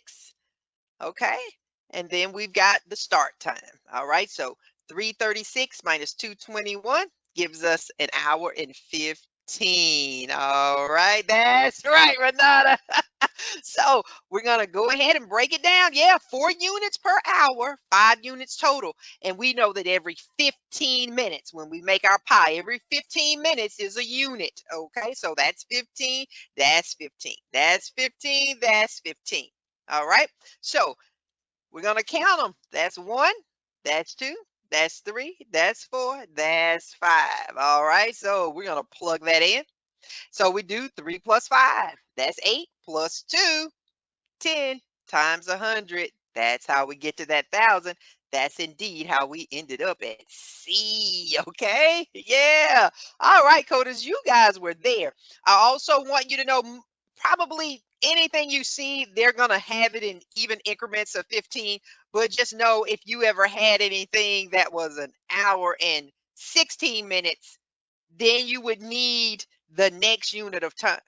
Okay, and then we've got the start time. All right, so 3:36 minus 2:21 gives us an hour and 15. All right, that's right, Renata. So we're going to go ahead and break it down. Yeah, 4 units per hour, 5 units total. And we know that every 15 minutes, when we make our pie, every 15 minutes is a unit. Okay, so that's 15, that's 15, that's 15, that's 15. All right, so we're going to count them. That's 1, that's 2, that's 3, that's 4, that's 5. All right, so we're going to plug that in. So we do 3 plus 5. That's 8 plus 2, 10 times 100. That's how we get to that 1,000. That's indeed how we ended up at C. Okay. Yeah. All right, coders, you guys were there. I also want you to know probably anything you see, they're going to have it in even increments of 15. But just know if you ever had anything that was an hour and 16 minutes, then you would need the next unit of time.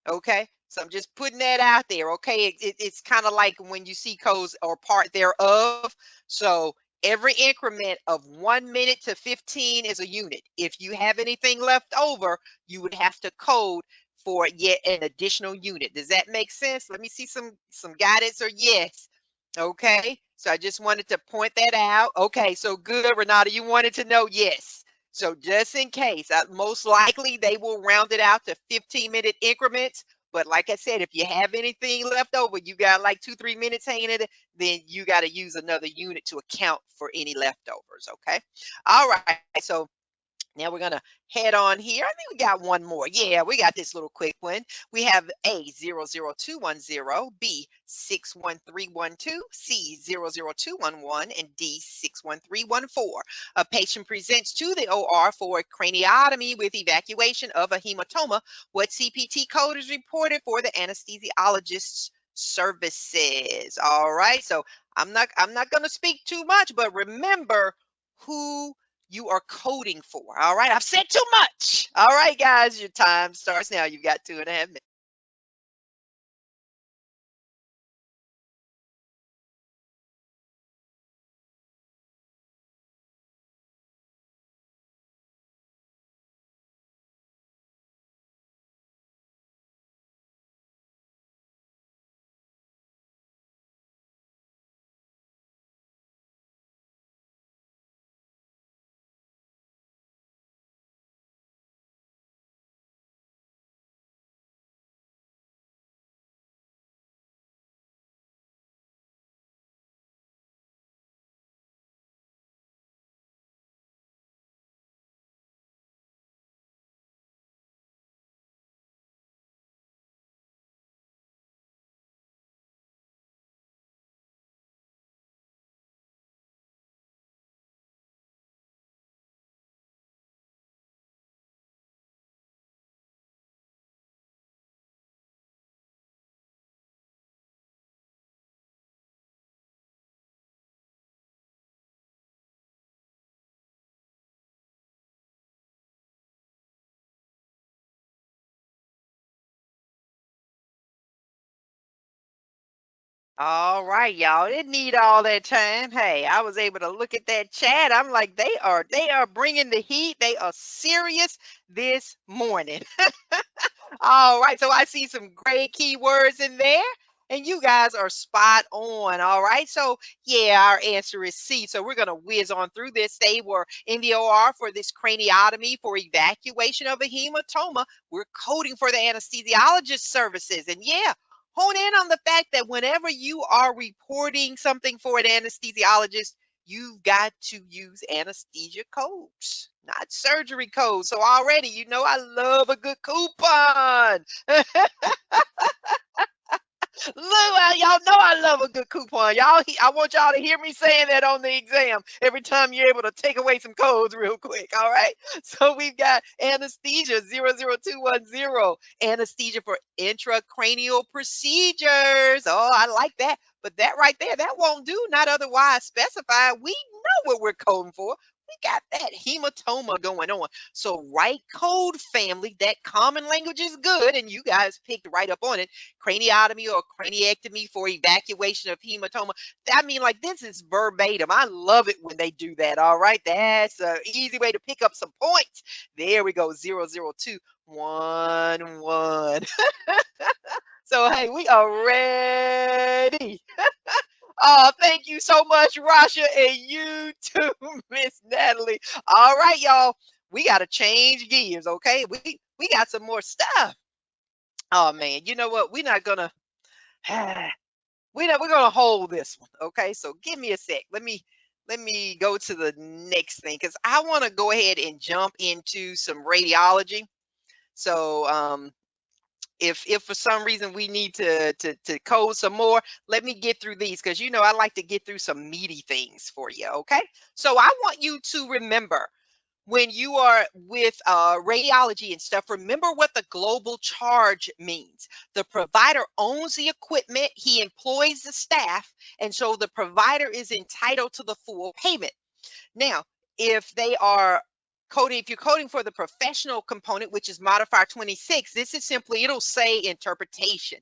Okay, so I'm just putting that out there. Okay, it's kind of like when you see codes or part thereof. So every increment of 1 minute to 15 is a unit. If you have anything left over, you would have to code for yet an additional unit. Does that make sense? Let me see some guidance or yes. Okay, so I just wanted to point that out. Okay, so good, Renata. You wanted to know yes. So just in case, most likely they will round it out to 15-minute increments. But like I said, if you have anything left over, you got like 2-3 minutes hanging in it, then you got to use another unit to account for any leftovers. Okay. All right. So now we're going to head on here. I think we got one more. Yeah, we got this little quick one. We have A00210, B61312, C00211, and D61314. A patient presents to the OR for a craniotomy with evacuation of a hematoma. What CPT code is reported for the anesthesiologist's services? All right, so I'm not going to speak too much, but remember who you are coding for. All right. I've said too much. All right, guys. Your time starts now. You've got 2.5 minutes. All right, y'all. Didn't need all that time. Hey, I was able to look at that chat. I'm like, they are bringing the heat. They are serious this morning. All right, so I see some great keywords in there, and you guys are spot on. All right, so yeah, our answer is C. So we're gonna whiz on through this. They were in the OR for this craniotomy for evacuation of a hematoma. We're coding for the anesthesiologist services, and yeah, hone in on the fact that whenever you are reporting something for an anesthesiologist, you've got to use anesthesia codes, not surgery codes. So already, I love a good coupon. Look, y'all know I love a good coupon. I want y'all to hear me saying that on the exam every time you're able to take away some codes real quick. All right. So we've got anesthesia 00210, anesthesia for intracranial procedures. Oh, I like that. But that right there, that won't do. Not otherwise specified. We know what we're coding for. We got that hematoma going on. So right code, family. That common language is good, and you guys picked right up on it. Craniotomy or craniectomy for evacuation of hematoma. I mean, like, this is verbatim. I love it when they do that. All right, that's an easy way to pick up some points. There we go, 00211. So hey, we are ready. Oh, thank you so much, Rasha, and you too, Miss Natalie. All right, y'all, we got to change gears, okay? We got some more stuff. Oh man, you know what? We're gonna hold this one, okay? So give me a sec. Let me go to the next thing because I want to go ahead and jump into some radiology. So if for some reason we need to code some more, let me get through these because I like to get through some meaty things for you, okay? So I want you to remember when you are with radiology and stuff, remember what the global charge means. The provider owns the equipment, he employs the staff, and so the provider is entitled to the full payment. Now, if you're coding for the professional component, which is modifier 26, this is simply, it'll say interpretation.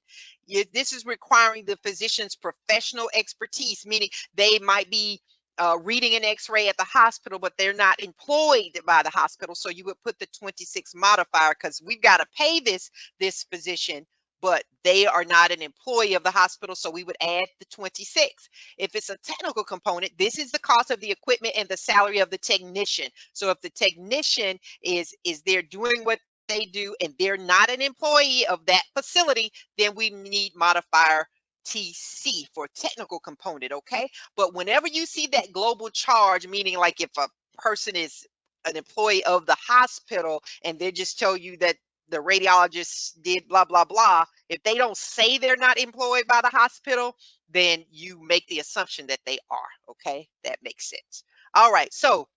This is requiring the physician's professional expertise, meaning they might be reading an x-ray at the hospital, but they're not employed by the hospital. So you would put the 26 modifier because we've got to pay this physician, but they are not an employee of the hospital. So we would add the 26. If it's a technical component, this is the cost of the equipment and the salary of the technician. So if the technician is there doing what they do and they're not an employee of that facility, then we need modifier TC for technical component, okay? But whenever you see that global charge, meaning like if a person is an employee of the hospital and they just tell you that the radiologist did blah, blah, blah, if they don't say they're not employed by the hospital, then you make the assumption that they are, okay? That makes sense. All right, so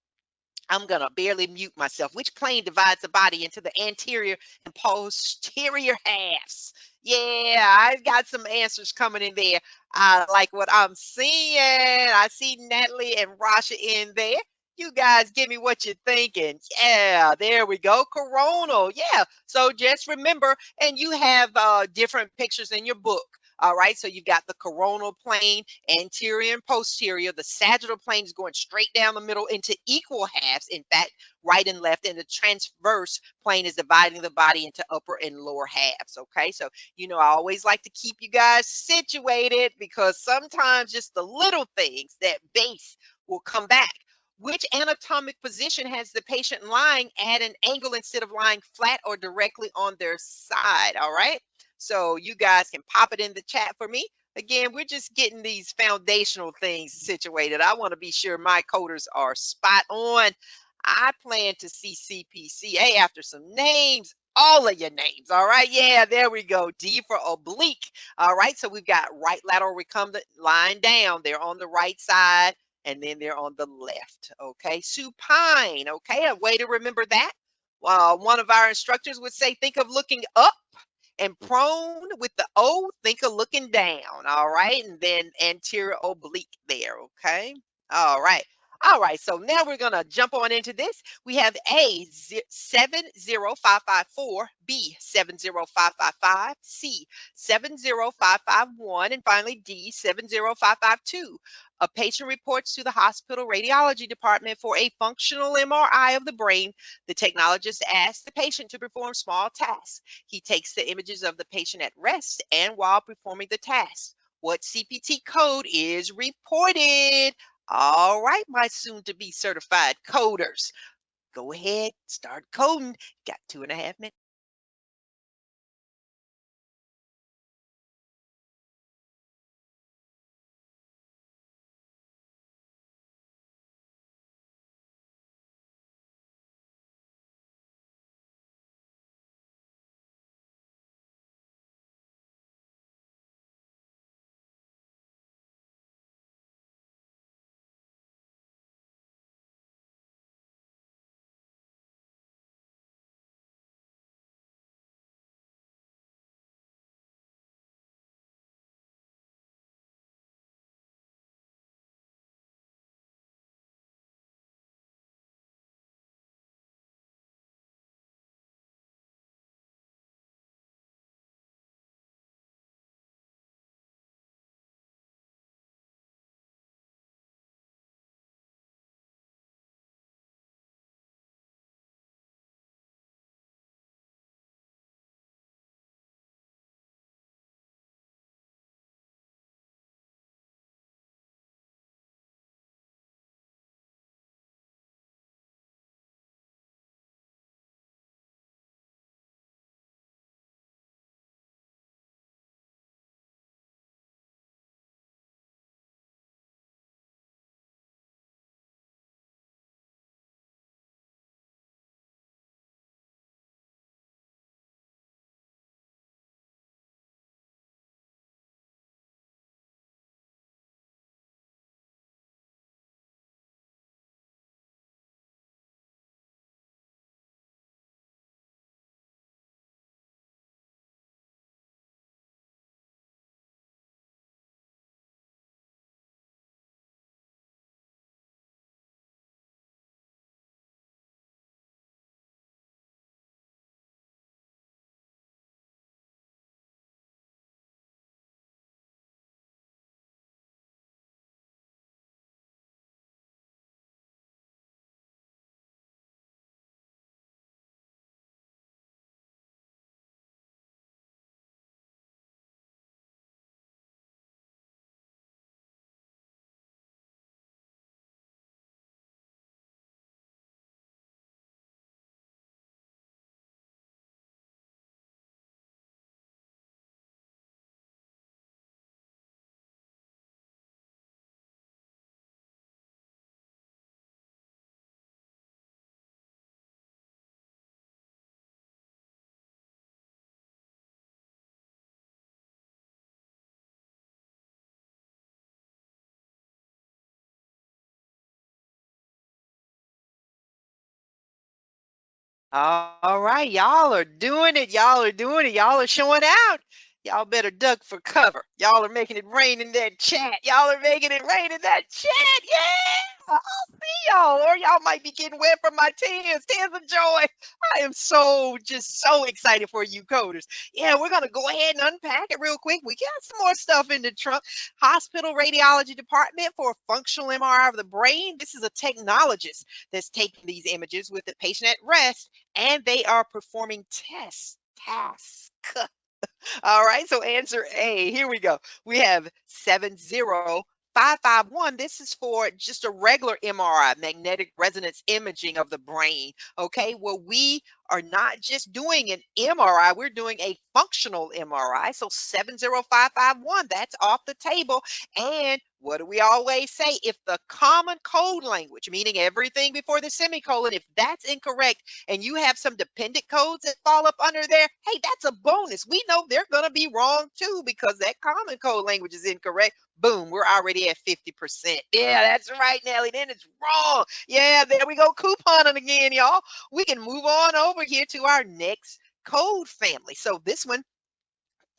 I'm gonna barely mute myself. Which plane divides the body into the anterior and posterior halves? Yeah, I've got some answers coming in there. I like what I'm seeing. I see Natalie and Rasha in there. You guys give me what you're thinking. Yeah, there we go. Coronal. Yeah. So just remember, and you have different pictures in your book. All right, so you've got the coronal plane, anterior and posterior. The sagittal plane is going straight down the middle into equal halves, in fact, right and left, and the transverse plane is dividing the body into upper and lower halves, okay? So, I always like to keep you guys situated because sometimes just the little things, that base will come back. Which anatomic position has the patient lying at an angle instead of lying flat or directly on their side, all right? So you guys can pop it in the chat for me. Again, we're just getting these foundational things situated. I want to be sure my coders are spot on. I plan to see CPCA after some names, all of your names. All right. Yeah, there we go. D for oblique. All right. So we've got right lateral recumbent lying down. They're on the right side and then they're on the left. Okay. Supine. Okay. A way to remember that. One of our instructors would say, think of looking up, and prone with the O, think of looking down, all right? And then anterior oblique there, okay? All right. All right, so now we're going to jump on into this. We have A 70554, B 70555, C 70551, and finally D 70552. A patient reports to the hospital radiology department for a functional MRI of the brain. The technologist asks the patient to perform small tasks. He takes the images of the patient at rest and while performing the task. What CPT code is reported? All right, my soon to be certified coders. Go ahead, start coding. Got 2.5 minutes. All right, y'all are doing it. Y'all are doing it. Y'all are showing out. Y'all better duck for cover. Y'all are making it rain in that chat. Y'all are making it rain in that chat. Yeah, I'll see y'all, or y'all might be getting wet from my tears. Tears of joy. I am just so excited for you coders. Yeah, we're gonna go ahead and unpack it real quick. We got some more stuff in the trunk. Hospital radiology department for functional MRI of the brain. This is a technologist that's taking these images with the patient at rest and they are performing tasks. All right, so answer A. Here we go. We have 70551. This is for just a regular MRI, magnetic resonance imaging of the brain. Okay, well, we are not just doing an MRI, we're doing a functional MRI. So 70551, that's off the table. And what do we always say? If the common code language, meaning everything before the semicolon, if that's incorrect, and you have some dependent codes that fall up under there, hey, that's a bonus. We know they're going to be wrong too because that common code language is incorrect. Boom, we're already at 50%. Yeah, that's right, Nelly. Then it's wrong. Yeah, there we go. Couponing again, y'all. We can move on over here to our next code family. So this one,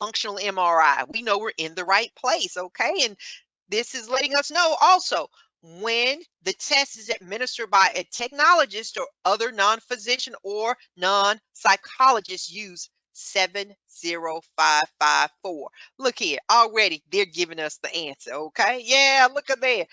functional MRI. We know we're in the right place, okay? And this is letting us know also when the test is administered by a technologist or other non-physician or non-psychologist, use 70554. Look here, already they're giving us the answer, okay? Yeah, look at that.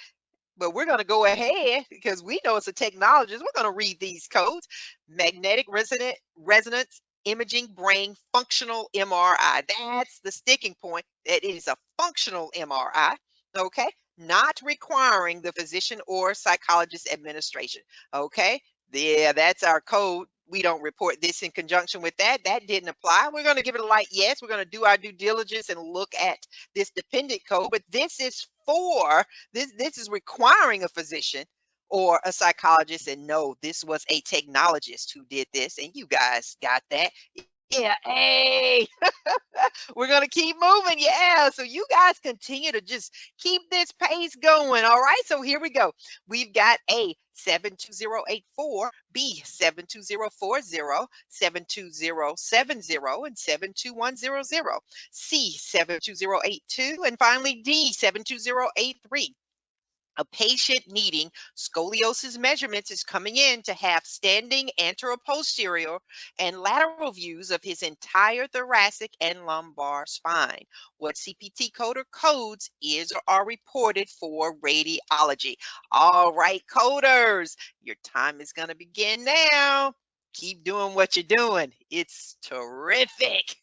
But we're going to go ahead because we know it's a technologist. We're going to read these codes. Magnetic resonance imaging brain functional MRI. That's the sticking point. That it is a functional MRI. Okay. Not requiring the physician or psychologist administration. Okay. Yeah, that's our code. We don't report this in conjunction with that. That didn't apply. We're going to give it a light yes. We're going to do our due diligence and look at this dependent code. But this is for this is requiring a physician or a psychologist, and no, this was a technologist who did this, and you guys got that. Yeah, hey, we're gonna keep moving. Yeah, so you guys continue to just keep this pace going. All right, so here we go. We've got A 72084, B 72040, 72070, and 72100, C 72082, and finally D 72083. A patient needing scoliosis measurements is coming in to have standing anteroposterior and lateral views of his entire thoracic and lumbar spine. What CPT code or codes is or are reported for radiology? All right, coders, your time is going to begin now. Keep doing what you're doing. It's terrific.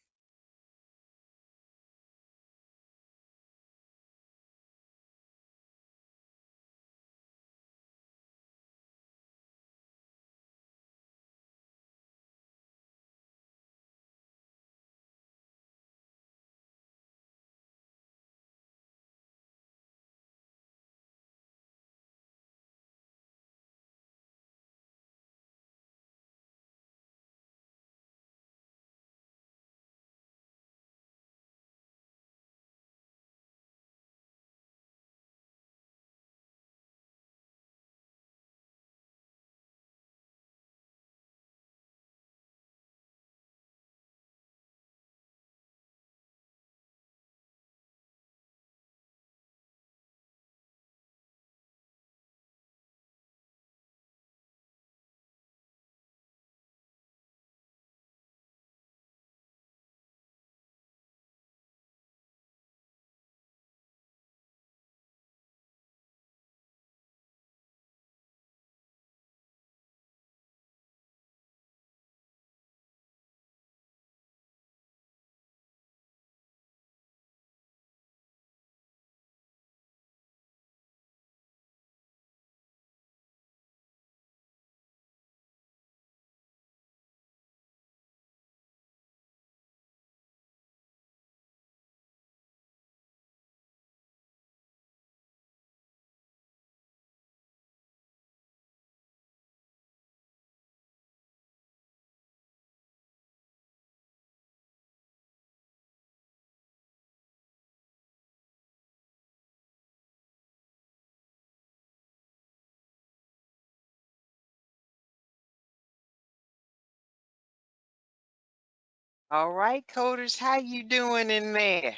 All right, coders, how you doing in there?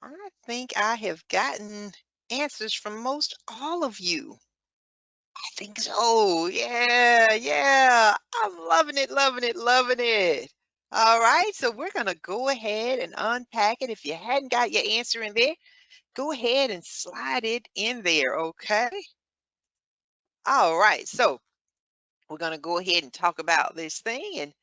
I think I have gotten answers from most all of you. I think so. Yeah, yeah. I'm loving it, loving it, loving it. All right, so we're going to go ahead and unpack it. If you hadn't got your answer in there, go ahead and slide it in there, okay? All right, so we're going to go ahead and talk about this thing, and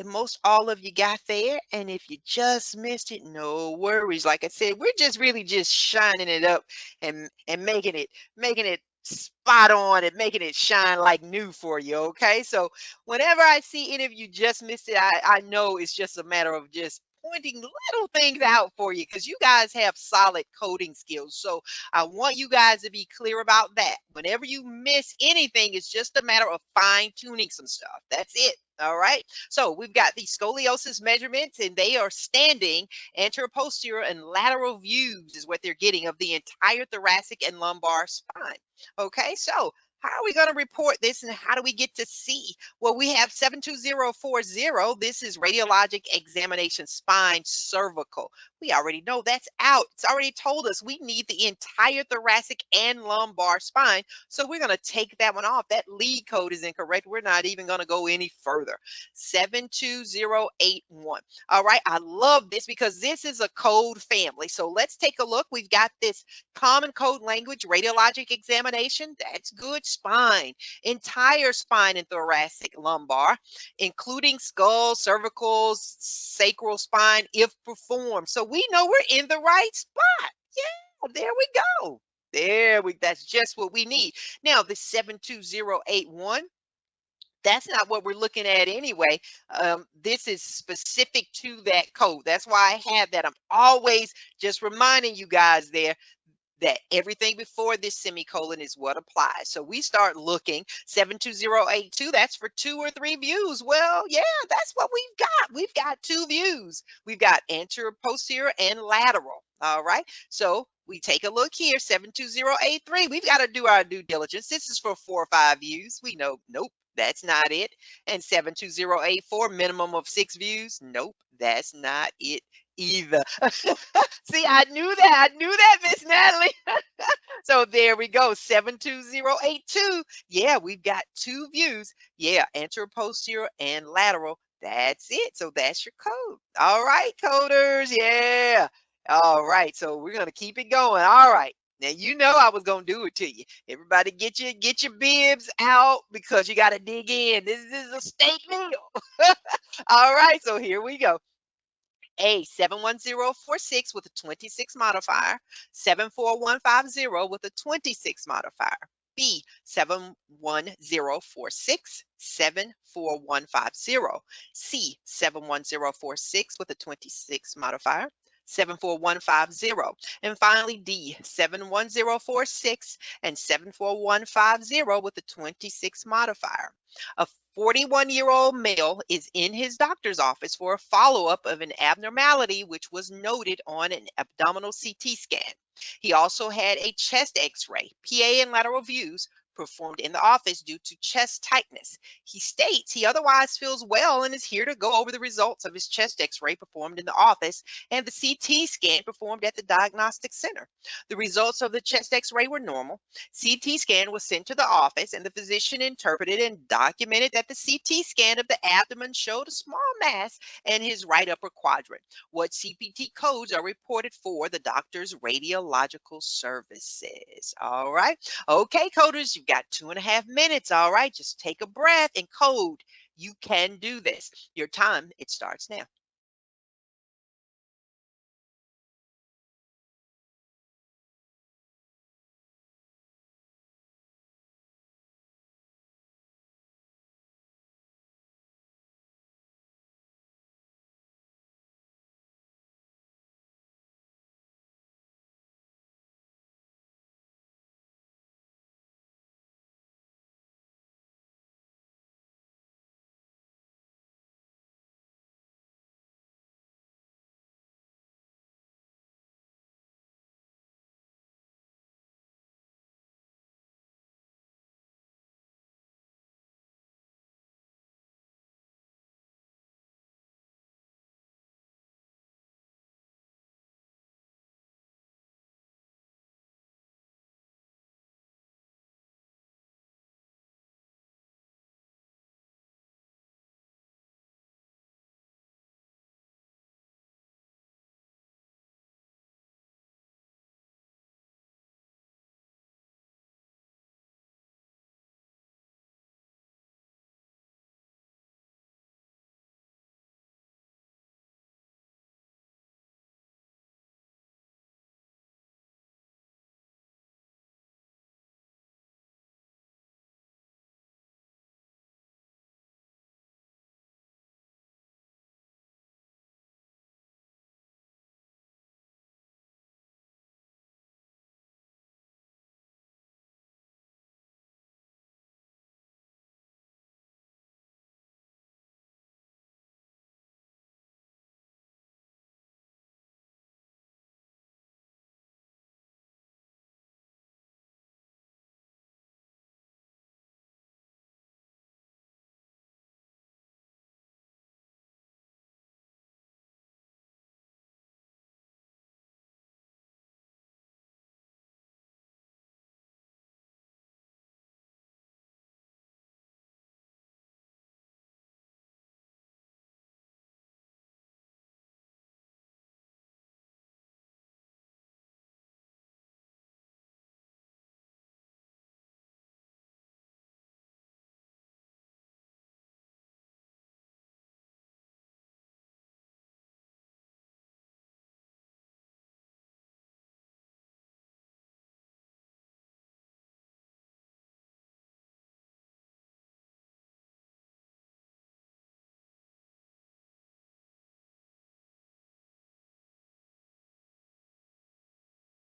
most all of you got there, and if you just missed it, no worries. Like I said, we're just really just shining it up and making it spot on and making it shine like new for you. Okay, so whenever I see any of you just missed it, I know it's just a matter of just pointing little things out for you because you guys have solid coding skills. So I want you guys to be clear about that. Whenever you miss anything, it's just a matter of fine tuning some stuff. That's it. All right. So we've got these scoliosis measurements, and they are standing anterior, posterior, and lateral views is what they're getting of the entire thoracic and lumbar spine. Okay. So how are we going to report this and how do we get to C? Well, we have 72040. This is radiologic examination, spine, cervical. We already know that's out. It's already told us we need the entire thoracic and lumbar spine. So we're going to take that one off. That lead code is incorrect. We're not even going to go any further. 72081. All right. I love this because this is a code family. So let's take a look. We've got this common code language, radiologic examination. That's good. Spine, entire spine and thoracic lumbar, including skull, cervical, sacral spine, if performed. So we know we're in the right spot. Yeah, there we go. That's just what we need. Now, the 72081, that's not what we're looking at anyway. This is specific to that code. That's why I have that. I'm always just reminding you guys there that everything before this semicolon is what applies. So we start looking 72082, that's for 2 or 3 views. Well, yeah, that's what we've got. We've got 2 views. We've got anterior, posterior, and lateral. All right. So we take a look here, 72083. We've got to do our due diligence. This is for 4 or 5 views. We know, nope, that's not it. And 72084, minimum of 6 views. Nope, that's not it either. See, I knew that, Miss Natalie. So there we go, 72082. Yeah, we've got 2 views. Yeah, anterior, posterior, and lateral. That's it. So that's your code. All right, coders. Yeah. All right. So we're gonna keep it going. All right. Now you know I was gonna do it to you. Everybody get your bibs out because you gotta dig in. This is a steak meal. All right, so here we go. A 71046 with a 26 modifier, 74150 with a 26 modifier. B 71046, 74150. C 71046 with a 26 modifier, 74150. And finally D 71046 and 74150 with a 26 modifier. A 41-year-old male is in his doctor's office for a follow-up of an abnormality which was noted on an abdominal CT scan. He also had a chest x-ray, PA and lateral views performed in the office due to chest tightness. He states he otherwise feels well and is here to go over the results of his chest x-ray performed in the office and the CT scan performed at the diagnostic center. The results of the chest x-ray were normal. CT scan was sent to the office and the physician interpreted and documented that the CT scan of the abdomen showed a small mass in his right upper quadrant. What CPT codes are reported for the doctor's radiological services? All right. Okay, coders, you've got 2.5 minutes. All right. Just take a breath and code. You can do this. Your time, it starts now.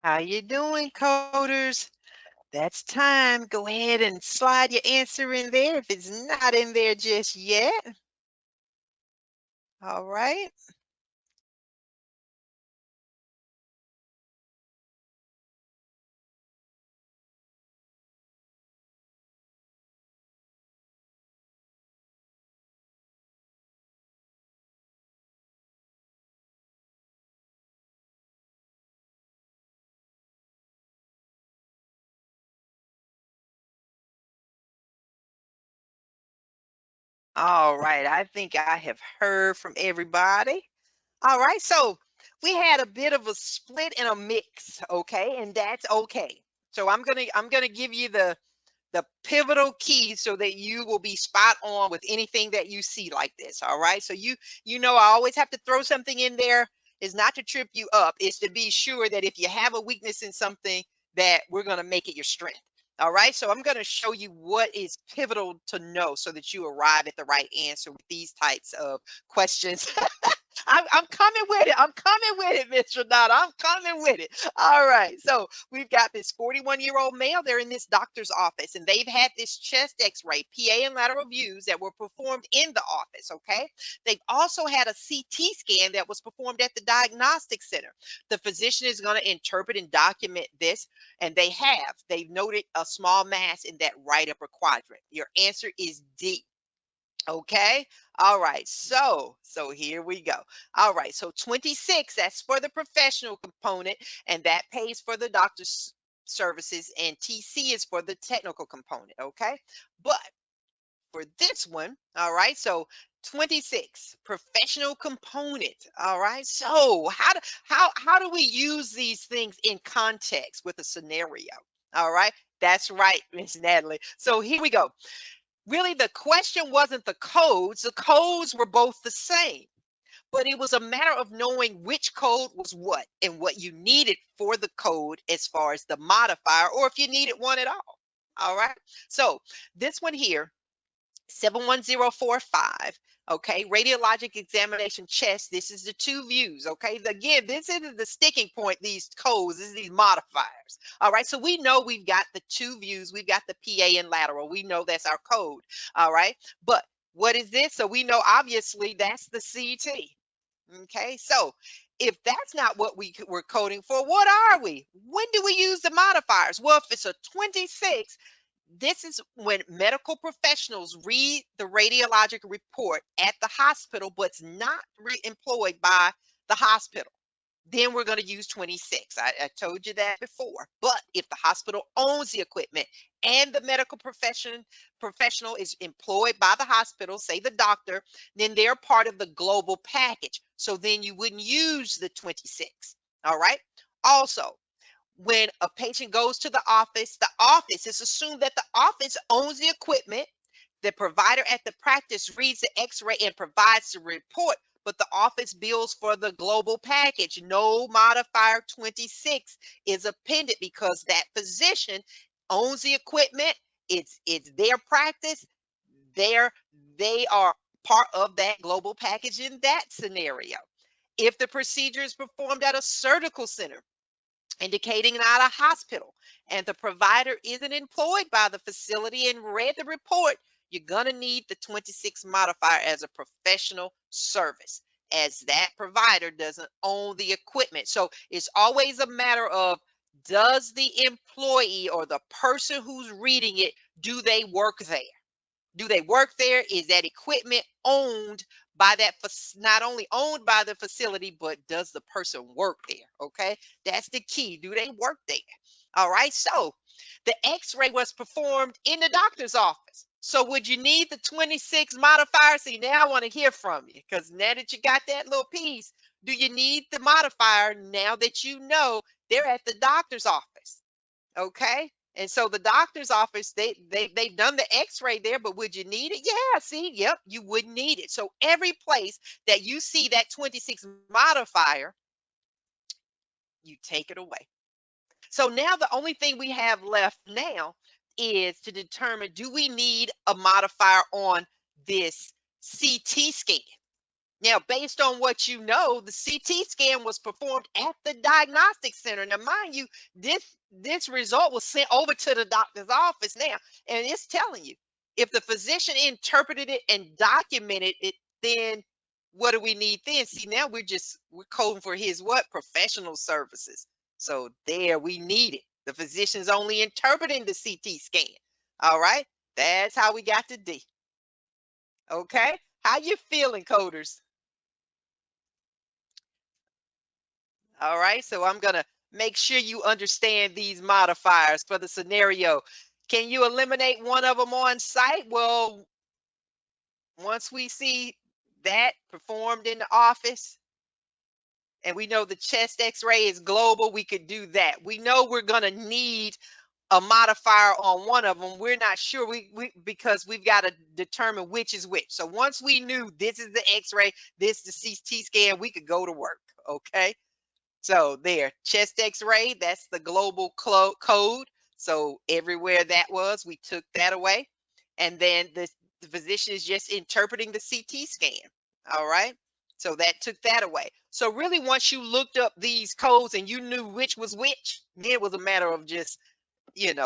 How you doing, coders? That's time. Go ahead and slide your answer in there if it's not in there just yet. All right. All right. I think I have heard from everybody. All right. So we had a bit of a split and a mix, okay? And that's okay. So I'm gonna give you the pivotal key so that you will be spot on with anything that you see like this. All right. So you know I always have to throw something in there. Is not to trip you up. It's to be sure that if you have a weakness in something, that we're going to make it your strength. All right. So I'm going to show you what is pivotal to know so that you arrive at the right answer with these types of questions. I'm coming with it. I'm coming with it, Miss Renata. I'm coming with it. All right. So we've got this 41-year-old male. They're in this doctor's office and they've had this chest x-ray, PA and lateral views that were performed in the office. Okay. They've also had a CT scan that was performed at the diagnostic center. The physician is going to interpret and document this, and they have. They've noted a small mass in that right upper quadrant. Your answer is D. Okay. All right. So here we go. All right. So 26, that's for the professional component, and that pays for the doctor's services, and TC is for the technical component. Okay. But for this one, all right. So 26, professional component. All right. So how do we use these things in context with a scenario? All right. That's right, Miss Natalie. So here we go. Really, the question wasn't the codes were both the same, but it was a matter of knowing which code was what and what you needed for the code as far as the modifier, or if you needed one at all right. So this one here, 71045. Okay, radiologic examination chest. This is the two views. Okay, again, this is the sticking point. These codes, this is these modifiers. All right, so we know we've got the two views. We've got the PA and lateral. We know that's our code. All right, but what is this? So we know obviously that's the CT. Okay, so if that's not what we're coding for, what are we? When do we use the modifiers? Well, if it's a 26, this is when medical professionals read the radiologic report at the hospital, but it's not employed by the hospital. Then we're going to use 26. I told you that before. But if the hospital owns the equipment and the medical professional is employed by the hospital, say the doctor, then they're part of the global package. So then you wouldn't use the 26. All right. Also, when a patient goes to the office, it's assumed that the office owns the equipment. The provider at the practice reads the x-ray and provides the report, but the office bills for the global package. No modifier 26 is appended because that physician owns the equipment. It's their practice. They're, they are part of that global package in that scenario. If the procedure is performed at a surgical center, indicating not a hospital, and the provider isn't employed by the facility and read the report, you're going to need the 26 modifier as a professional service, as that provider doesn't own the equipment. So it's always a matter of, does the employee or the person who's reading it, do they work there? Do they work there? Is that equipment owned by that, not only owned by the facility, but does the person work there? Okay, that's the key. Do they work there? All right. So the x-ray was performed in the doctor's office. So would you need the 26 modifier? See, now I want to hear from you, because now that you got that little piece, do you need the modifier now that you know they're at the doctor's office? Okay. And so the doctor's office, they've done the x-ray there, but would you need it? Yeah, see, yep, you wouldn't need it. So every place that you see that 26 modifier, you take it away. So now the only thing we have left now is to determine, do we need a modifier on this CT scan? Now, based on what you know, the CT scan was performed at the diagnostic center. Now, mind you, this result was sent over to the doctor's office now, and it's telling you if the physician interpreted it and documented it, then what do we need then? See, now we're coding for his what? Professional services. So there we need it. The physician's only interpreting the CT scan. All right. That's how we got to D. Okay. How you feeling, coders? All right, so I'm going to make sure you understand these modifiers for the scenario. Can you eliminate one of them on site? Well, once we see that performed in the office, and we know the chest x-ray is global, we could do that. We know we're going to need a modifier on one of them. We're not sure because we've got to determine which is which. So once we knew this is the x-ray, this is the CT scan, we could go to work, okay? So there, chest x-ray, that's the global code. So everywhere that was, we took that away. And then the physician is just interpreting the CT scan. All right. So that took that away. So really, once you looked up these codes and you knew which was which, then it was a matter of just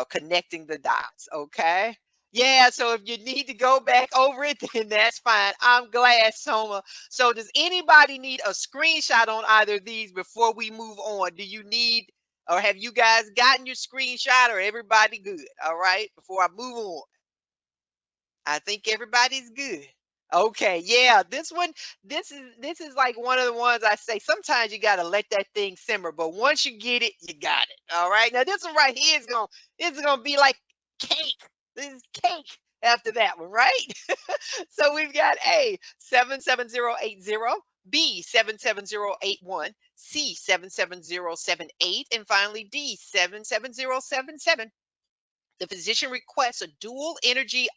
connecting the dots. Okay. Yeah, so if you need to go back over it, then that's fine. I'm glad, Soma. So does anybody need a screenshot on either of these before we move on? Do you need, or have you guys gotten your screenshot, or everybody good? All right, before I move on. I think everybody's good. Okay, yeah, this is like one of the ones I say sometimes you gotta let that thing simmer, but once you get it, you got it. All right. Now this one right here is gonna be like cake. This is cake after that one, right? So we've got A 77080, B 77081, C 77078, and finally D 77077. The physician requests a dual energy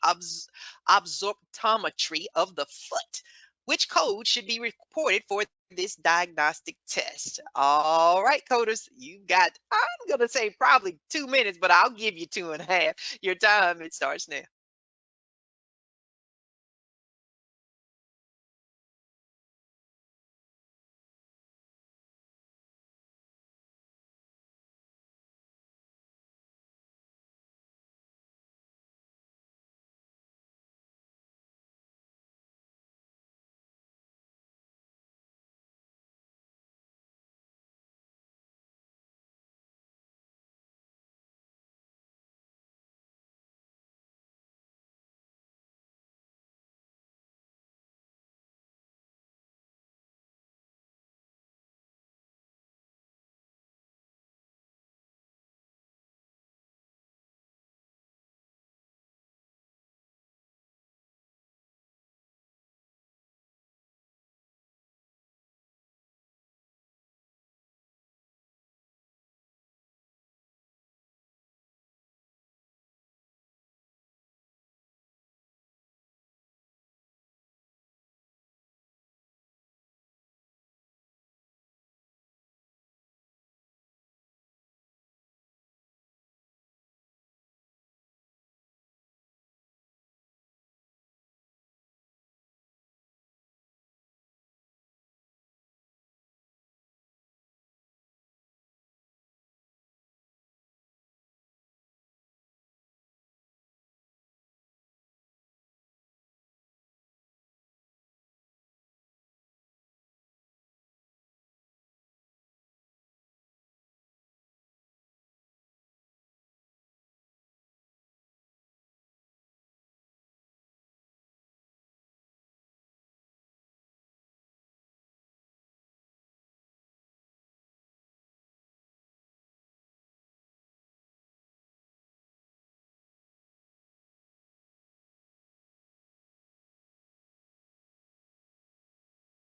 absorptometry of the foot. Which code should be reported for this diagnostic test? All right, coders, you got, I'm going to say probably 2 minutes, but I'll give you 2.5. Your time, it starts now.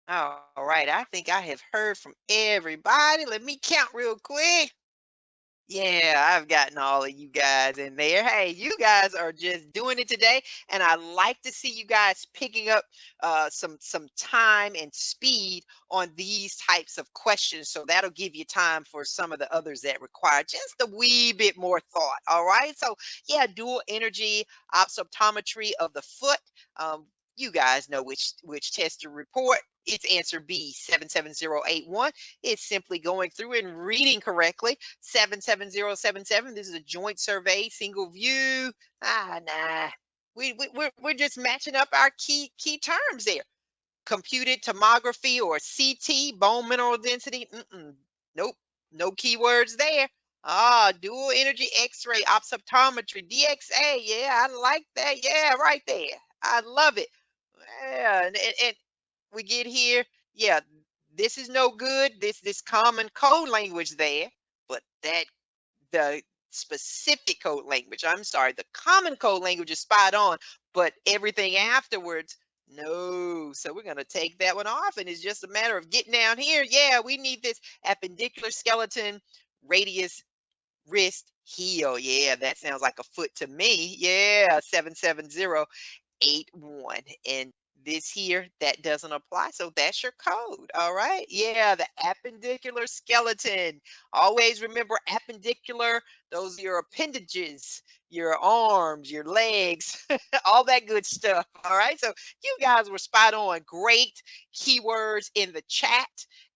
All right, I think I have heard from everybody. Let me count real quick. Yeah, I've gotten all of you guys in there. Hey, you guys are just doing it today, and I like to see you guys picking up some time and speed on these types of questions. So that'll give you time for some of the others that require just a wee bit more thought. All right. So yeah, dual energy absorptometry of the foot. You guys know which test to report. It's answer B, 77081. It's simply going through and reading correctly. 77077. This is a joint survey, single view. Nah. We're just matching up our key terms there. Computed tomography or CT, bone mineral density. Nope, no keywords there. Dual energy X-ray, optometry, DXA. Yeah, I like that. Yeah, right there. I love it. Yeah, and we get here. Yeah, this is no good. This common code language there, but that the specific code language. I'm sorry, the common code language is spot on, but everything afterwards, no. So we're going to take that one off, and it's just a matter of getting down here. Yeah, we need this appendicular skeleton, radius, wrist, heel. Yeah, that sounds like a foot to me. Yeah, 77081. And this here, that doesn't apply. So that's your code. All right. Yeah, the appendicular skeleton. Always remember appendicular. Those are your appendages, your arms, your legs, all that good stuff. All right. So you guys were spot on. Great keywords in the chat.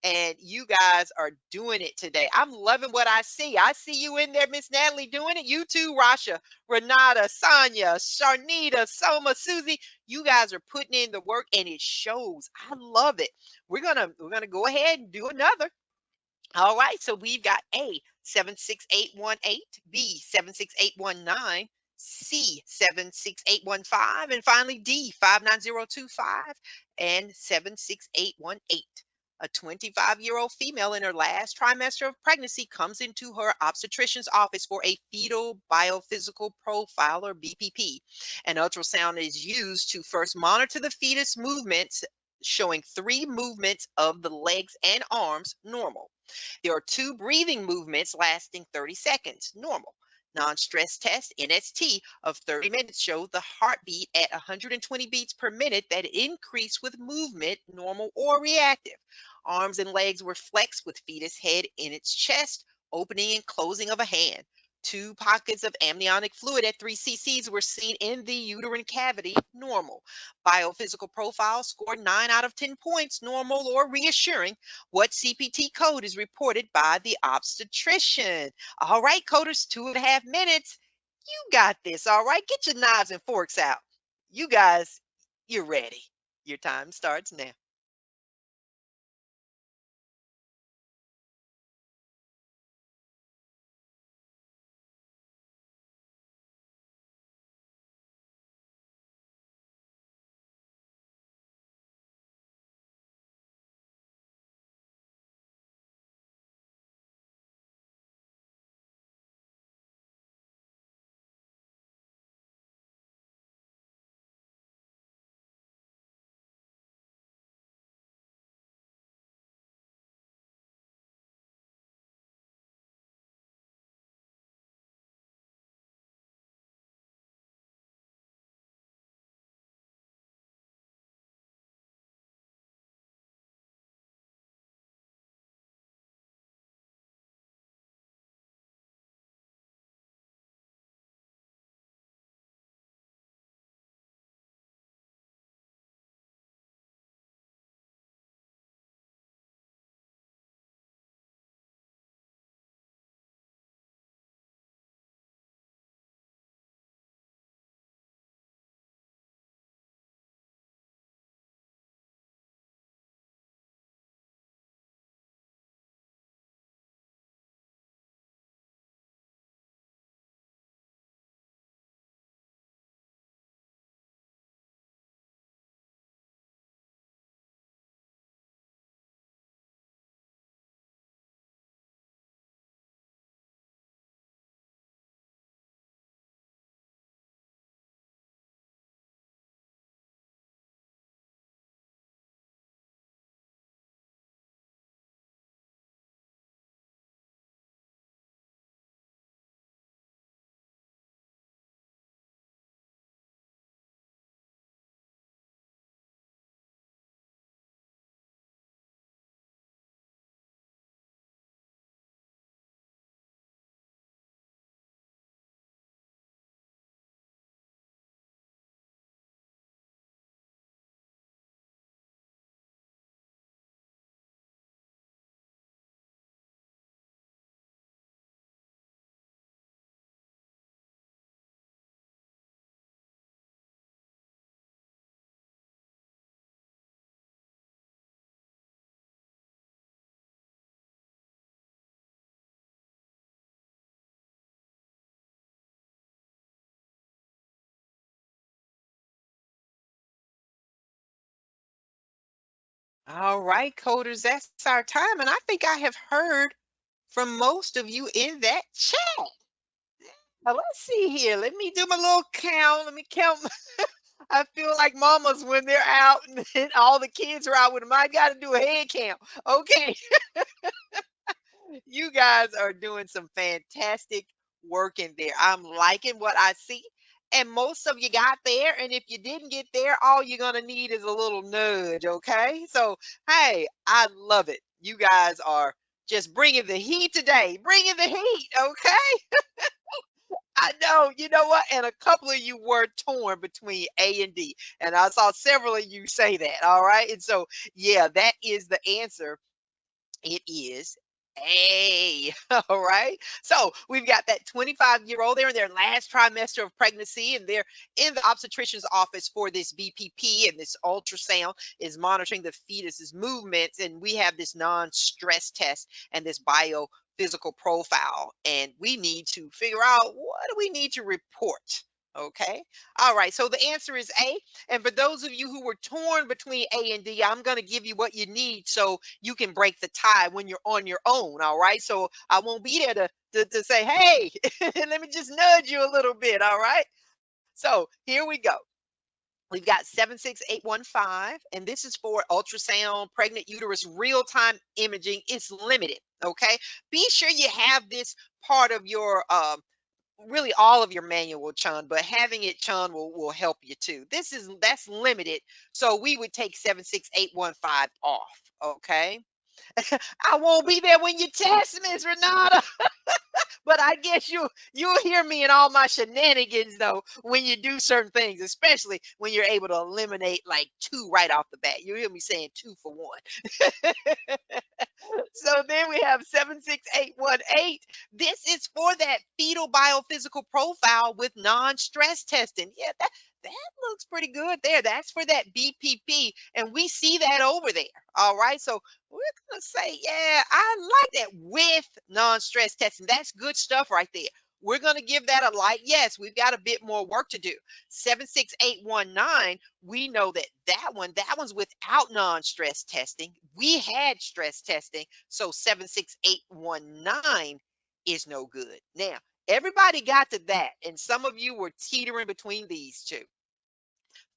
And you guys are doing it today. I'm loving what I see. I see you in there, Miss Natalie, doing it. You too, Rasha, Renata, Sonia, Sharnita, Soma, Susie. You guys are putting in the work and it shows. I love it. We're gonna go ahead and do another. All right, so we've got A 76818, B 76819, C 76815, and finally D 59025 and 76818. A 25-year-old female in her last trimester of pregnancy comes into her obstetrician's office for a fetal biophysical profile, or BPP. An ultrasound is used to first monitor the fetus movements, showing 3 movements of the legs and arms normal. There are 2 breathing movements lasting 30 seconds, normal. Non-stress test, NST, of 30 minutes showed the heartbeat at 120 beats per minute that increased with movement, normal or reactive. Arms and legs were flexed with fetus head in its chest, opening and closing of a hand. 2 pockets of amniotic fluid at 3 cc's were seen in the uterine cavity, normal. Biophysical profile scored 9 out of 10 points, normal or reassuring. What CPT code is reported by the obstetrician? All right, coders, 2.5 minutes. You got this. All right, get your knives and forks out. You guys, you're ready. Your time starts now. All right, coders, that's our time. And I think I have heard from most of you in that chat. Now, let's see here. Let me do my little count. Let me count. I feel like mamas when they're out and all the kids are out with them. I got to do a head count. Okay. You guys are doing some fantastic work in there. I'm liking what I see. And most of you got there. And if you didn't get there, all you're going to need is a little nudge. Okay. So, hey, I love it. You guys are just bringing the heat today, bringing the heat. Okay. I know. You know what? And a couple of you were torn between A and D. And I saw several of you say that. All right. And so, yeah, that is the answer. It is A. All right. So we've got that 25-year-old there in their last trimester of pregnancy, and they're in the obstetrician's office for this BPP, and this ultrasound is monitoring the fetus's movements. And we have this non-stress test and this biophysical profile, and we need to figure out what do we need to report. Okay. All right. So the answer is A. And for those of you who were torn between A and D, I'm going to give you what you need so you can break the tie when you're on your own. All right. So I won't be there to say, hey, let me just nudge you a little bit. All right. So here we go. We've got 76815, and this is for ultrasound, pregnant uterus, real-time imaging. It's limited. Okay. Be sure you have this part of your really all of your manual, Chun, but having it, Chun, will help you too. That's limited, so we would take 76815 off. Okay. I won't be there when you test, Miss Renata. But I guess you'll hear me in all my shenanigans though when you do certain things, especially when you're able to eliminate like two right off the bat. You hear me saying 2 for 1. So then we have 76818. This is for that fetal biophysical profile with non-stress testing. Yeah, that looks pretty good there. That's for that BPP, and we see that over there. All right, so we're gonna say, yeah, I like that with non-stress testing. That's good stuff right there. We're gonna give that a like. Yes, we've got a bit more work to do. 76819, we know that one's without non-stress testing. We had stress testing, so 76819 is no good. Now, everybody got to that, and some of you were teetering between these two.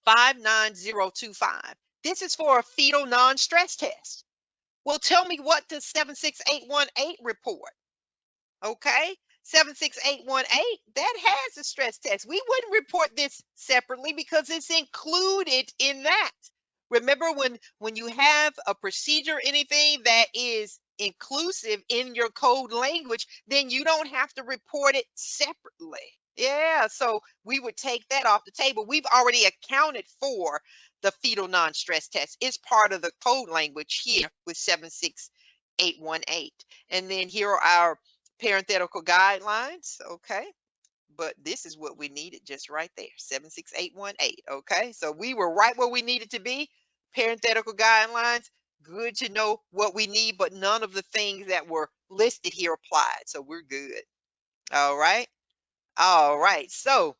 59025. This is for a fetal non-stress test. Well, tell me, what does 76818 report? Okay. 76818, that has a stress test. We wouldn't report this separately because it's included in that. Remember, when you have a procedure, anything that is inclusive in your code language, then you don't have to report it separately. Yeah, so we would take that off the table. We've already accounted for the fetal non-stress test. It's part of the code language here with 76818. And then here are our parenthetical guidelines. Okay. But this is what we needed just right there, 76818. Okay. So we were right where we needed to be. Parenthetical guidelines, good to know what we need, but none of the things that were listed here applied. So we're good. All right. All right. So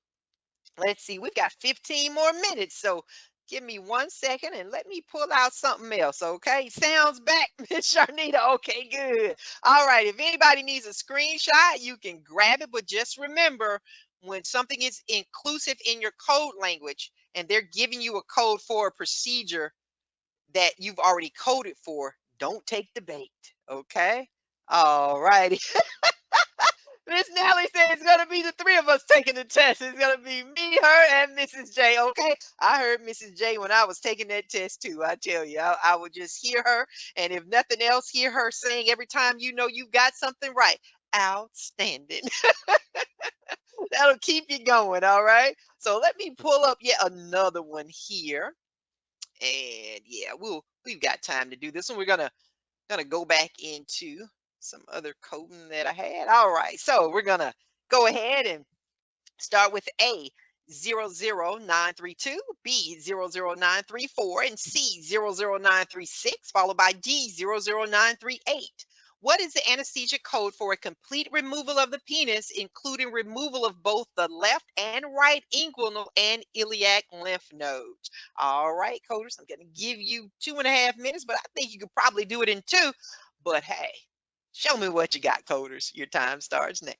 let's see. We've got 15 more minutes. So give me 1 second and let me pull out something else. Okay. Sounds back, Miss Sharnita. Okay, good. All right. If anybody needs a screenshot, you can grab it. But just remember, when something is inclusive in your code language and they're giving you a code for a procedure that you've already coded for, don't take the bait. Okay. All righty. Miss Nellie said it's gonna be the three of us taking the test. It's gonna be me, her, and Mrs. J. Okay, I heard Mrs. J when I was taking that test too. I tell you, I would just hear her, and if nothing else, hear her saying every time, you know, you got something right. Outstanding. That'll keep you going. All right. So let me pull up yet another one here, and yeah, we've got time to do this one. We're gonna go back into some other coding that I had. All right, so we're gonna go ahead and start with A 00932, B 00934, and C 00936, followed by D 00938. What is the anesthesia code for a complete removal of the penis, including removal of both the left and right inguinal and iliac lymph nodes? All right, coders, I'm going to give you 2.5 minutes, but I think you could probably do it in two. But hey, show me what you got, coders. Your time starts now.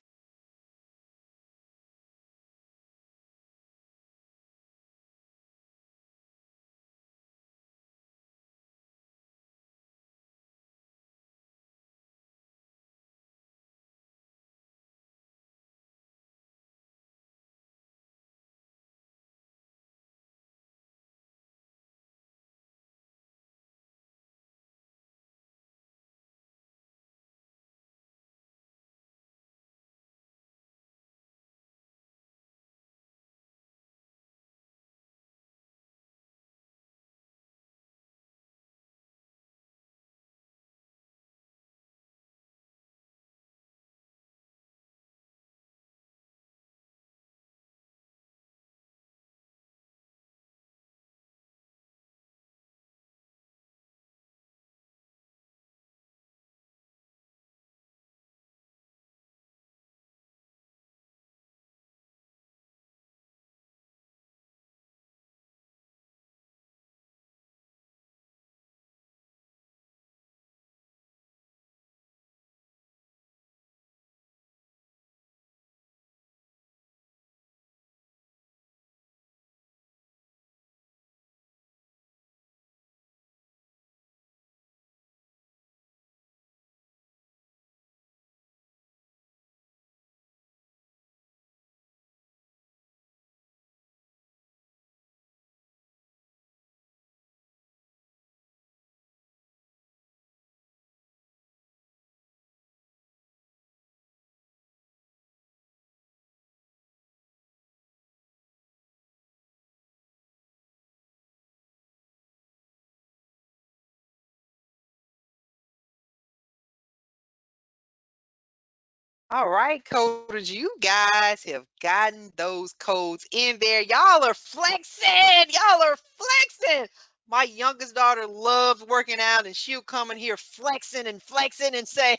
All right, coders, you guys have gotten those codes in there. Y'all are flexing. Y'all are flexing. My youngest daughter loves working out, and she'll come in here flexing and say,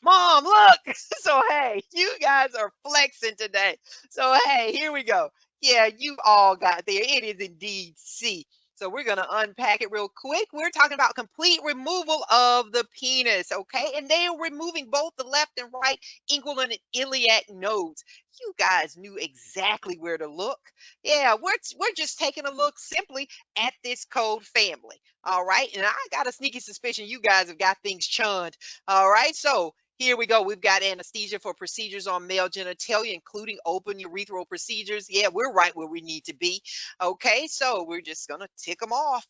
Mom, look. So, hey, you guys are flexing today. So, hey, here we go. Yeah, you all got there. It is indeed C. So, we're going to unpack it real quick. We're talking about complete removal of the penis, okay? And they are removing both the left and right inguinal and iliac nodes. You guys knew exactly where to look. Yeah, we're just taking a look simply at this code family. All right. And I got a sneaky suspicion you guys have got things chunned. All right. So, here we go. We've got anesthesia for procedures on male genitalia, including open urethral procedures. Yeah, we're right where we need to be. Okay, so we're just going to tick them off.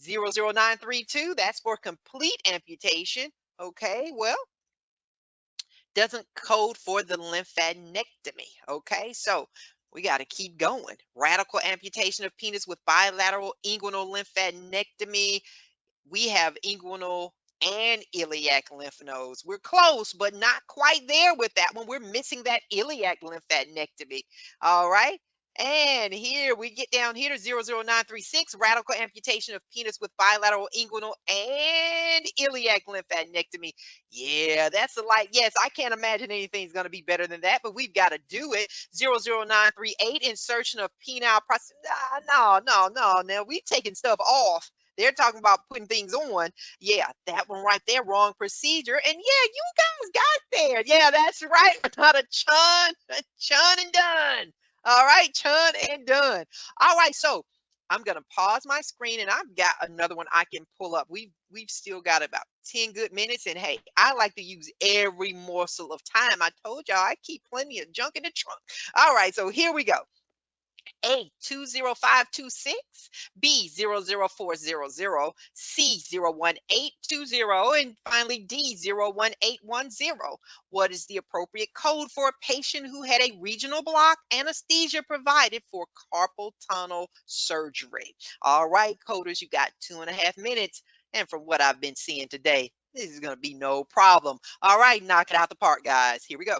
00932, that's for complete amputation. Okay, well, doesn't code for the lymphadenectomy. Okay, so we got to keep going. Radical amputation of penis with bilateral inguinal lymphadenectomy. We have inguinal and iliac lymph nodes. We're close, but not quite there with that one. We're missing that iliac lymphadenectomy. All right. And here we get down here to 00936, radical amputation of penis with bilateral inguinal and iliac lymphadenectomy. Yeah, that's a like, yes, I can't imagine anything's going to be better than that, but we've got to do it. 00938, insertion of penile prostate. No. Now we've taken stuff off. They're talking about putting things on. Yeah, that one right there, wrong procedure. And yeah, you guys got there. Yeah, that's right. We're not a chun and done. All right, chun and done. All right, so I'm gonna pause my screen and I've got another one I can pull up. We've still got about 10 good minutes. And hey, I like to use every morsel of time. I told y'all I keep plenty of junk in the trunk. All right, so here we go. A 20526, B 00400, C 01820, and finally D 01810. What is the appropriate code for a patient who had a regional block anesthesia provided for carpal tunnel surgery? All right, coders, you got 2.5 minutes. And from what I've been seeing today, this is going to be no problem. All right, knock it out the park, guys. Here we go.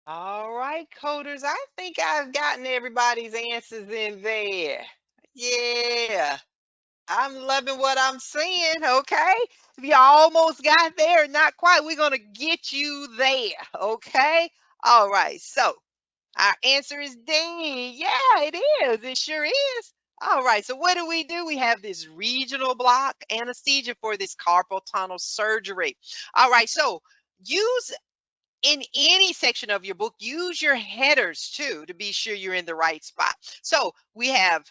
All right, coders, I think I've gotten everybody's answers in there. Yeah, I'm loving what I'm seeing, okay? We almost got there, not quite. We're going to get you there, okay? All right, so our answer is D. Yeah, it is. It sure is. All right, so what do? We have this regional block anesthesia for this carpal tunnel surgery. All right, so use in any section of your book, use your headers too to be sure you're in the right spot. So we have,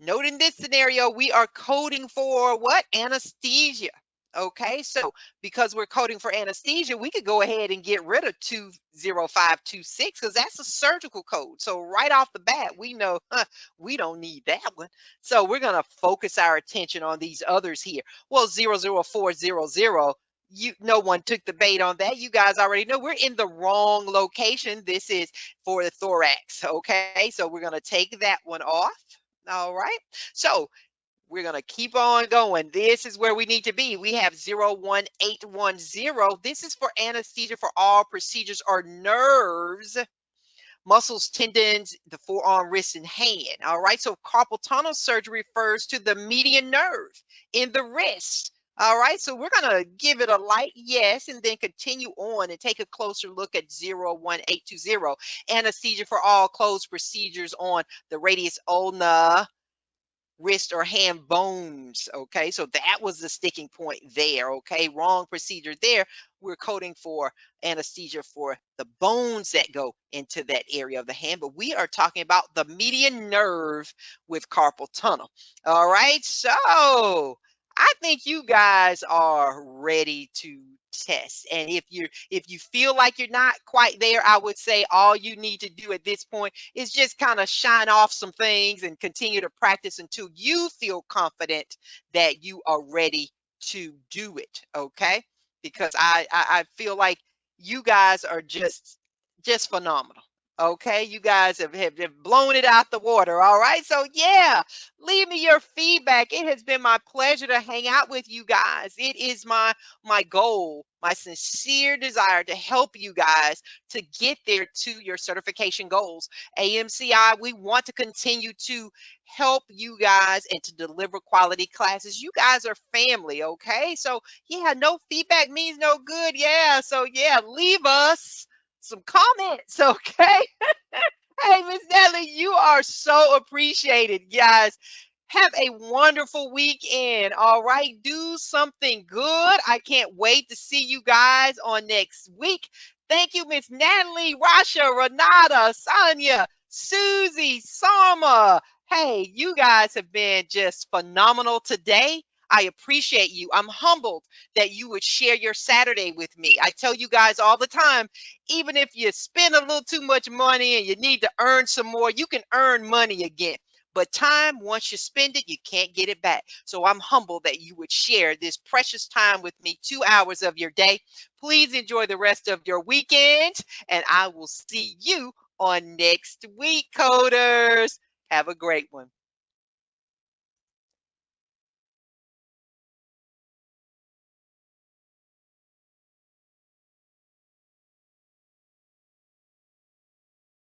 note in this scenario, we are coding for what? Anesthesia. Okay, so because we're coding for anesthesia, we could go ahead and get rid of 20526 because that's a surgical code. So right off the bat, we know we don't need that one. So we're going to focus our attention on these others here. Well, 00400, no one took the bait on that. You guys already know we're in the wrong location. This is for the thorax. Okay, so we're going to take that one off. All right. So we're going to keep on going. This is where we need to be. We have 01810. This is for anesthesia for all procedures or nerves, muscles, tendons, the forearm, wrist, and hand. All right. So carpal tunnel surgery refers to the median nerve in the wrist. All right. So we're going to give it a light yes and then continue on and take a closer look at 01820. Anesthesia for all closed procedures on the radius ulna, wrist or hand bones. Okay, so that was the sticking point there. Okay, wrong procedure there. We're coding for anesthesia for the bones that go into that area of the hand, but we are talking about the median nerve with carpal tunnel. All right, so I think you guys are ready to test. And if you feel like you're not quite there, I would say all you need to do at this point is just kind of shine off some things and continue to practice until you feel confident that you are ready to do it. Okay, because I feel like you guys are just phenomenal. Okay, you guys have blown it out the water. All right, so yeah, leave me your feedback. It has been my pleasure to hang out with you guys. It is my goal, my sincere desire to help you guys to get there to your certification goals. AMCI, we want to continue to help you guys and to deliver quality classes. You guys are family, okay? So yeah, no feedback means no good. Yeah, so yeah, leave us some comments, okay? Hey, Miss Natalie, you are so appreciated, guys. Have a wonderful weekend. All right. Do something good. I can't wait to see you guys on next week. Thank you, Miss Natalie, Rasha, Renata, Sonia, Susie, Sama. Hey, you guys have been just phenomenal today. I appreciate you. I'm humbled that you would share your Saturday with me. I tell you guys all the time, even if you spend a little too much money and you need to earn some more, you can earn money again. But time, once you spend it, you can't get it back. So I'm humbled that you would share this precious time with me, 2 hours of your day. Please enjoy the rest of your weekend, and I will see you on next week, coders. Have a great one.